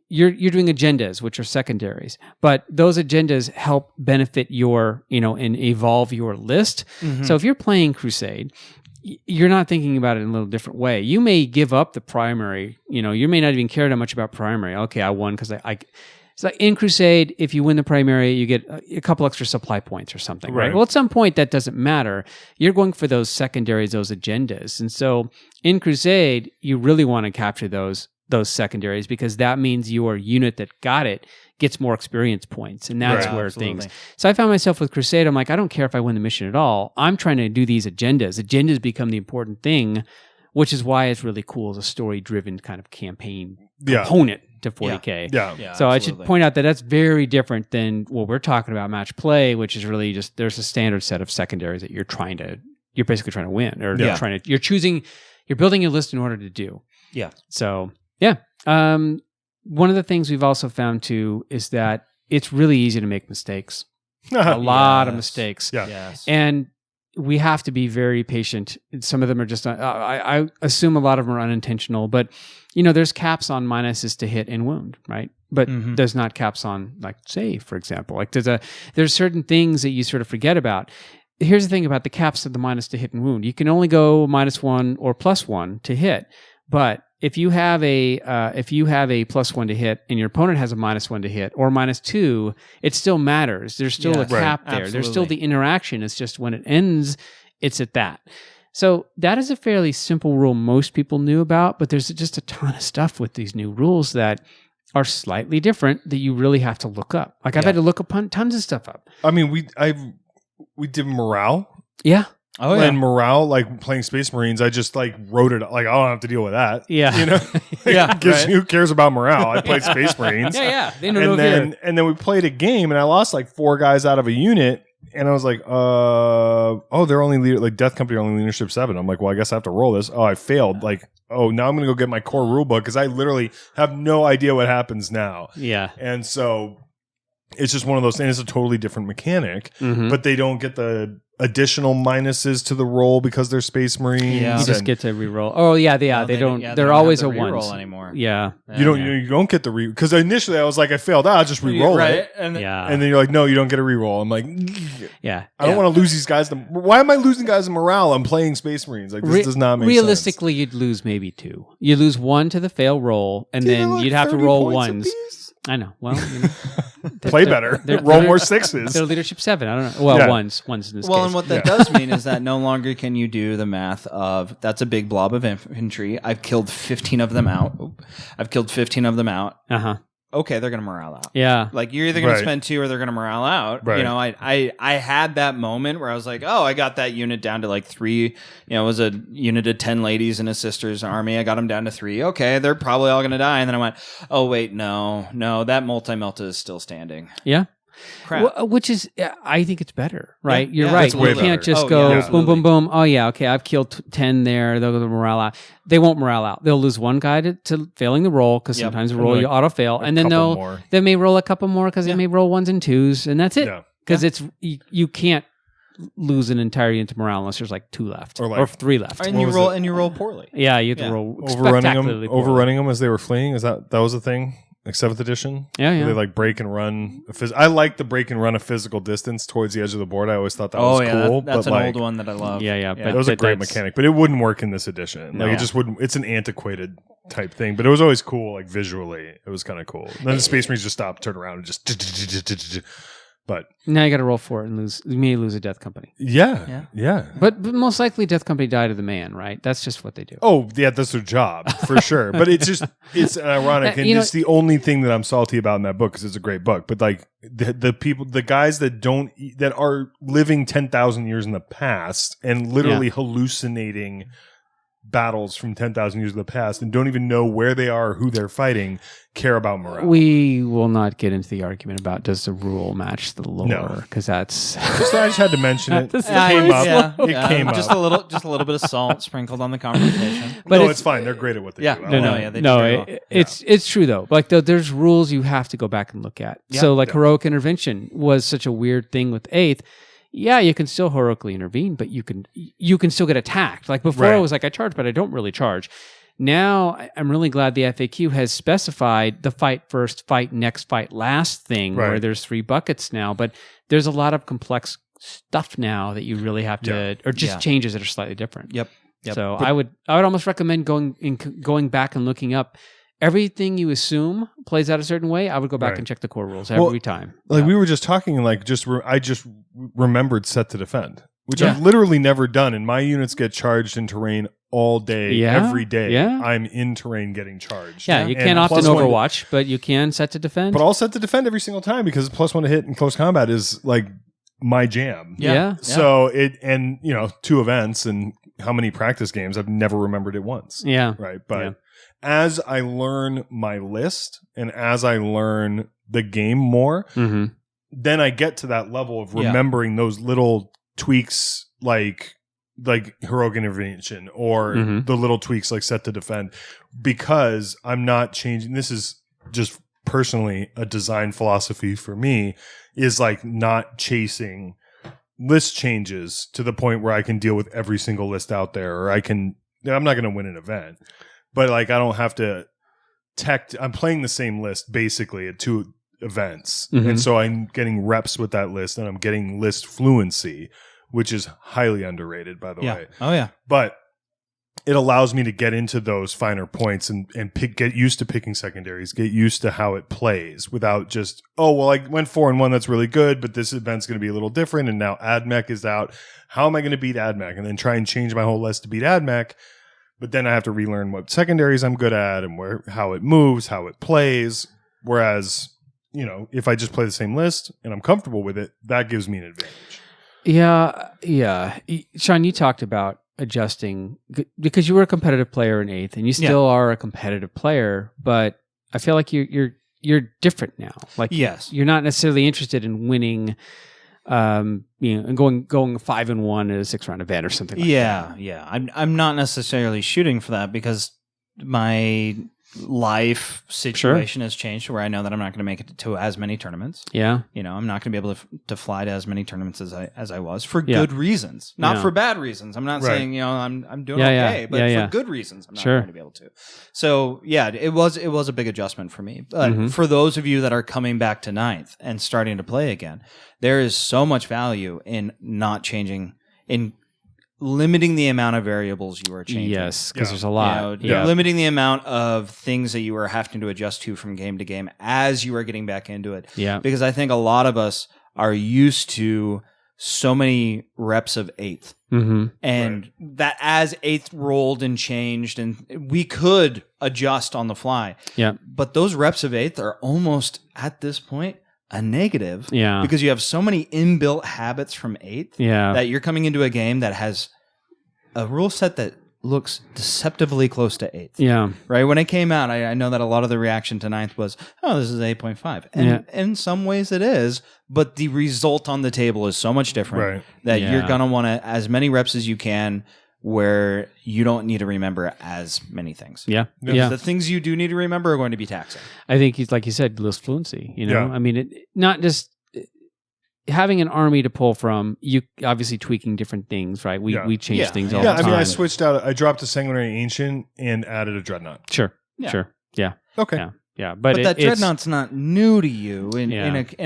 you're doing agendas, which are secondaries, but those agendas help benefit your, and evolve your list. Mm-hmm. So if you're playing Crusade, you're not thinking about it in a little different way. You may give up the primary, you may not even care that much about primary. Okay, I won because it's like in Crusade, if you win the primary, you get a couple extra supply points or something, right? Well, at some point, that doesn't matter. You're going for those secondaries, those agendas. And so in Crusade, you really want to capture those secondaries because that means your unit that got it gets more experience points. And that's where things... So I found myself with Crusade, I'm like, I don't care if I win the mission at all. I'm trying to do these agendas. Agendas become the important thing, which is why it's really cool as a story-driven kind of campaign component to 40K. Yeah. So I should point out that that's very different than what we're talking about match play, which is really just there's a standard set of secondaries that you're basically trying to win, or you're building your list in order to do. Yeah. So one of the things we've also found too is that it's really easy to make mistakes. A lot of mistakes. Yeah. Yes. And we have to be very patient. Some of them are just, I assume a lot of them are unintentional, but there's caps on minuses to hit and wound, right? But there's not caps on like save, for example. Like there's certain things that you sort of forget about. Here's the thing about the caps of the minus to hit and wound. You can only go -1 or +1 to hit, but if you have a +1 to hit and your opponent has a -1 to hit or -2, it still matters. There's still a cap there. Absolutely. There's still the interaction. It's just when it ends, it's at that. So that is a fairly simple rule most people knew about, but there's just a ton of stuff with these new rules that are slightly different that you really have to look up. Like I've had to look up tons of stuff up. I mean, we did morale. Yeah. Oh, yeah. And morale, like playing Space Marines, I just like wrote it. Like I don't have to deal with that. Yeah. Because who cares about morale? I played Space Marines. Yeah. They don't know and then we played a game, and I lost like 4 guys out of a unit, and I was like, they're only like Death Company only leadership 7. I'm like, well, I guess I have to roll this. Oh, I failed. Like, now I'm gonna go get my core rule book because I literally have no idea what happens now. Yeah. And so it's just one of those things. It's a totally different mechanic, Mhm. but they don't get the additional minuses to the roll because they're Space Marines. Yeah. You just and get to reroll. Oh yeah, No, they don't. yeah, they they're don't always have a the reroll ones anymore. Yeah, you don't get the because initially I was like, I failed. I'll just re-roll it. And yeah, And then you're like, no, you don't get a reroll. I'm like, yeah. I don't want to lose these guys. Why am I losing guys in morale? I'm playing Space Marines. Like this does not make Realistically, you'd lose maybe 2. You lose 1 to the fail roll, and sense. then Like you'd have to 30 roll points ones. apiece? I know. Well, Play better. Roll more 6s. They're leadership 7. I don't know. Well, Yeah. ones in this Well, case. and what that does mean is that no longer can you do the math of that's a big blob of infantry. I've killed 15 of them out. Uh huh. Okay, they're going to morale out. Yeah. Like you're either going Right. to spend 2 or they're going to morale out. Right. You know, I had that moment where I was like, oh, I got that unit down to like 3. You know, it was a unit of 10 ladies and a sister's army. I got them down to 3. Okay, they're probably all going to die. And then I went, oh wait, no, that multi-melta is still standing. Yeah. Crap. Which is, I think it's better, right? Yeah, You're yeah, right. it's way You can't better. just Oh, go yeah, boom, absolutely. boom, boom. Oh, yeah, okay, I've killed 10 there. They'll go to morale out. They won't morale out. They'll lose 1 guy to failing the roll because Yep. sometimes the And roll like you auto fail, and then couple more. they may roll a couple more because they may roll 1s and 2s, and that's it. Yeah. Because it's you can't lose an entire unit to morale unless there's like 2 left Or or, like- 3 left. And What you was roll it? and you roll poorly. Yeah, you have to Yeah. roll Overrunning spectacularly them, poorly. overrunning them as they were fleeing. Is that was a thing? Like 7th edition. Yeah, Where yeah. they like break and run. I like the break and run a physical distance towards the edge of the board. I always thought that was cool. that's but an like, old one that I love. Yeah. That was a great that's- mechanic, but it wouldn't work in this edition. No. Like it just wouldn't. It's an antiquated type thing, but it was always cool. Like visually, it was kind of cool. And then the Space Marines just stopped, turn around, and just. But Now you got to roll for it and lose. You may lose a Death Company. yeah. But most likely, Death Company die to the man, right? That's just what they do. Oh yeah, that's their job for sure. But it's ironic, and it's the only thing that I'm salty about in that book because it's a great book. But like the people, the guys that are living 10,000 years in the past and literally hallucinating battles from 10,000 years in the past and don't even know where they are or who they're fighting care about morale. We will not get into the argument about does the rule match the lore No. because that's I just had to mention it. This It is came up. Yeah, It yeah. came just up. a little bit of salt sprinkled on the conversation. but No, it's- it's fine. They're great at what they Yeah, do. I no, like no, it. yeah, they do very well. it's true though. Like there's rules you have to go back and look at. Yeah. So like Yeah. heroic intervention was such a weird thing with 8th. Yeah, you can still heroically intervene, but you can still get attacked. Like before, Right. I was like, I charge, but I don't really charge. Now, I'm really glad the FAQ has specified the fight first, fight next, fight last thing, where Right. there's 3 buckets now. But there's a lot of complex stuff now that you really have to, or just Yeah. changes that are slightly different. Yep. So I would almost recommend going back and looking up everything you assume plays out a certain way. I would go back Right. and check the core rules Well, every time. Like we were just talking, and like I just remembered set to defend, which Yeah. I've literally never done. And my units get charged in terrain all day, Yeah, every day. yeah. I'm in terrain getting charged. Yeah, you And can't opt in +1 Overwatch, but you can set to defend. But I'll set to defend every single time because +1 to hit in close combat is like my jam. Yeah. So and 2 events and how many practice games I've never remembered it once. Yeah. Right. But Yeah. as I learn my list and as I learn the game more, Mm-hmm. then I get to that level of Yeah. remembering those little tweaks like heroic intervention or Mhm. the little tweaks like set to defend because I'm not changing. This is just personally a design philosophy for me is like not chasing list changes to the point where I can deal with every single list out there or I'm not going to win an event, but like I don't have to I'm playing the same list basically at 2 events. Mhm. And so I'm getting reps with that list and I'm getting list fluency, which is highly underrated, by the Yeah. way. Oh yeah. But it allows me to get into those finer points and get used to picking secondaries, get used to how it plays without just, oh, well, I went 4-1. That's really good, but this event's going to be a little different. And now AdMech is out. How am I going to beat AdMech? And then try and change my whole list to beat AdMech. But then I have to relearn what secondaries I'm good at and how it moves, how it plays. Whereas, if I just play the same list and I'm comfortable with it, that gives me an advantage. Yeah. Sean, you talked about adjusting because you were a competitive player in 8th and you still are a competitive player, but I feel like you're different now. Like Yes. you're not necessarily interested in winning and going 5-1 at a 6-round event or something like that. Yeah. I'm not necessarily shooting for that because my life situation has changed to where I know that I'm not going to make it to as many tournaments. Yeah. You know, I'm not going to be able to fly to as many tournaments as I was for good reasons, not for bad reasons. I'm not saying, you know, I'm doing okay, but for good reasons, I'm not going to be able to. So yeah, it was a big adjustment for me. But for those of you that are coming back to 9th and starting to play again, there is so much value in not changing, in limiting the amount of variables you are changing. Yes, because there's a lot. Limiting the amount of things that you are having to adjust to from game to game as you are getting back into it. Yeah. Because I think a lot of us are used to so many reps of 8th. And that as 8th rolled and changed, and we could adjust on the fly. Yeah. But those reps of 8th are almost, at this point, a negative, because you have so many inbuilt habits from 8th that you're coming into a game that has a rule set that looks deceptively close to 8th. Yeah. Right? When it came out, I know that a lot of the reaction to 9th was, oh, this is 8.5. And in some ways it is, but the result on the table is so much different that you're going to want to, as many reps as you can, where you don't need to remember as many things. The things you do need to remember are going to be taxing. I think he's, like you said, list fluency. You know, I mean, not just having an army to pull from. You obviously tweaking different things, right? We change things all the time. I mean, I switched out. I dropped a Sanguinary Ancient and added a Dreadnought. Sure. Okay. Yeah, but that Dreadnought's not new to you in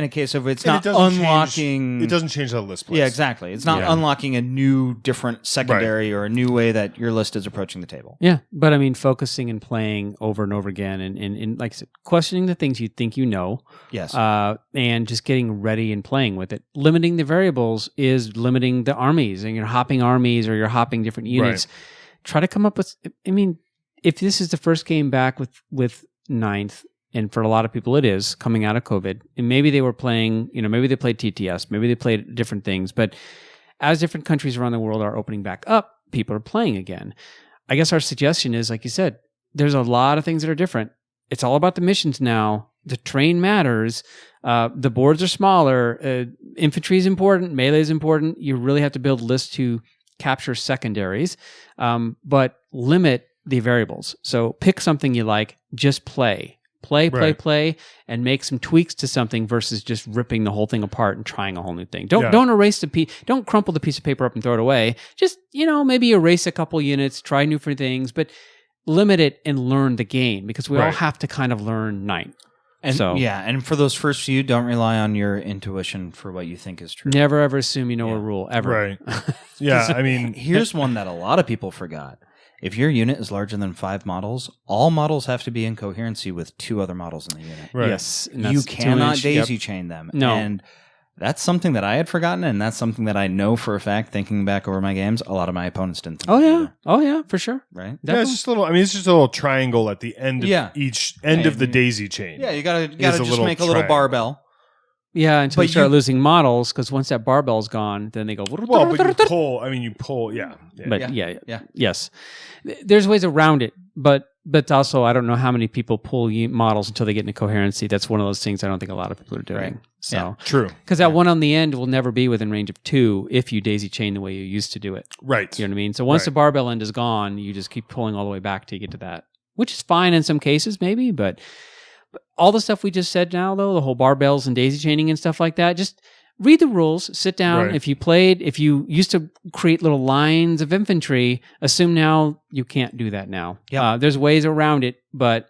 a case of it's not unlocking. It doesn't change how the list plays. Yeah, exactly. It's not unlocking a new, different secondary or a new way that your list is approaching the table. Yeah, but I mean, focusing and playing over and over again, and like I said, questioning the things you think you know. Yes. And just getting ready and playing with it. Limiting the variables is limiting the armies, and you're hopping armies or you're hopping different units. Try to come up with. I mean, if this is the first game back with 9th, and for a lot of people it is coming out of COVID, and maybe they were playing, you know, maybe they played TTS, maybe they played different things, but as different countries around the world are opening back up, people are playing again. I guess our suggestion is, like you said, there's a lot of things that are different. It's all about the missions now. The terrain matters. The boards are smaller. Infantry is important. Melee is important. You really have to build lists to capture secondaries, but limit the variables. So pick something you like, just play, and make some tweaks to something versus just ripping the whole thing apart and trying a whole new thing. Don't erase don't crumple the piece of paper up and throw it away. Just, you know, maybe erase a couple units, try new things, but limit it and learn the game, because we all have to kind of learn 9th. And and for those first few, don't rely on your intuition for what you think is true. Never ever assume you know a rule, ever. Right. Yeah, I mean, here's one that a lot of people forgot. If your unit is larger than 5 models, all models have to be in coherency with 2 other models in the unit. Right. Yes. You cannot daisy chain them. No. And that's something that I had forgotten, and that's something that I know for a fact, thinking back over my games, a lot of my opponents didn't think either. Oh, yeah, for sure. Right? Yeah, it's just a little, I mean, it's just a little triangle at the end of each end of the daisy chain. Yeah, you gotta just make a little barbell. Yeah, until you start losing models, because once that barbell's gone, then they go. Well, but you pull. I mean, you pull. Yeah. But yes. There's ways around it, but also I don't know how many people pull models until they get into coherency. That's one of those things I don't think a lot of people are doing. Right. So true. Because that one on the end will never be within range of 2 if you daisy chain the way you used to do it. Right. You know what I mean? So once the barbell end is gone, you just keep pulling all the way back till you get to that, which is fine in some cases, maybe, but all the stuff we just said now, though, the whole barbells and daisy chaining and stuff like that, just read the rules, sit down. Right. If you used to create little lines of infantry, assume now you can't do that now. Yep. There's ways around it, but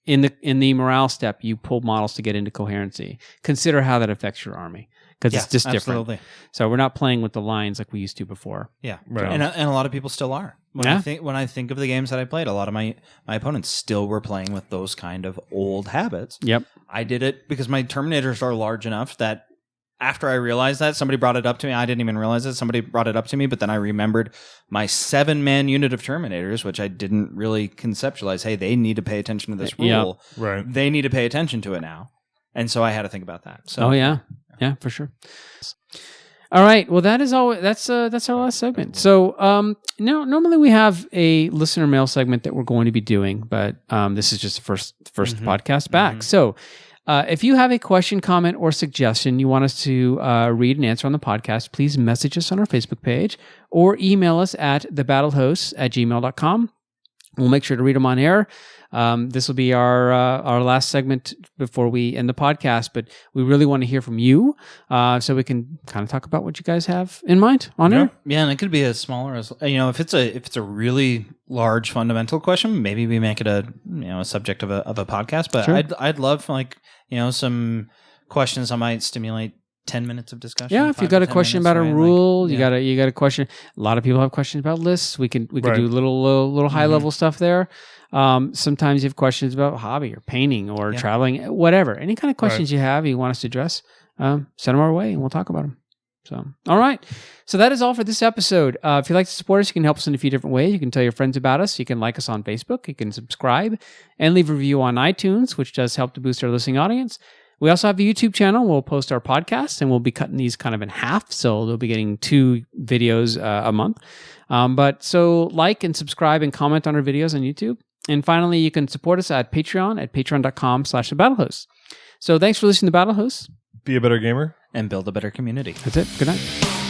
in the morale step, you pull models to get into coherency. Consider how that affects your army, because it's just different. Absolutely. So we're not playing with the lines like we used to before. Yeah, right. And a lot of people still are. When I think of the games that I played, a lot of my opponents still were playing with those kind of old habits. Yep. I did it because my Terminators are large enough that after I realized that, somebody brought it up to me. I didn't even realize it. Somebody brought it up to me, but then I remembered my 7-man unit of Terminators, which I didn't really conceptualize. Hey, they need to pay attention to this rule. Yep. Right. They need to pay attention to it now. And so I had to think about that. So, yeah, for sure. All right. Well, that is all. That's our last segment. So now, normally we have a listener mail segment that we're going to be doing, but this is just the first podcast back. So if you have a question, comment, or suggestion you want us to read and answer on the podcast, please message us on our Facebook page or email us at thebattlehosts@gmail.com. We'll make sure to read them on air. This will be our last segment before we end the podcast, but we really want to hear from you, so we can kind of talk about what you guys have in mind on air. Yeah, and it could be as smaller as, if it's a really large fundamental question, maybe we make it a subject of a podcast. But Sure. I'd love some questions that might stimulate 10 minutes of discussion. Yeah, if you got a question about a rule, right? you got a question. A lot of people have questions about lists. We could Right. do little high level stuff there. Sometimes you have questions about hobby or painting or traveling, whatever. Any kind of questions you have, you want us to address, send them our way and we'll talk about them. So, all right. So that is all for this episode. If you'd like to support us, you can help us in a few different ways. You can tell your friends about us. You can like us on Facebook. You can subscribe and leave a review on iTunes, which does help to boost our listening audience. We also have a YouTube channel. We'll post our podcasts, and we'll be cutting these kind of in half, so they'll be getting 2 videos a month. But so like and subscribe and comment on our videos on YouTube. And finally, you can support us at Patreon at patreon.com/thebattlehosts. So thanks for listening to Battle Hosts. Be a better gamer. And build a better community. That's it. Good night.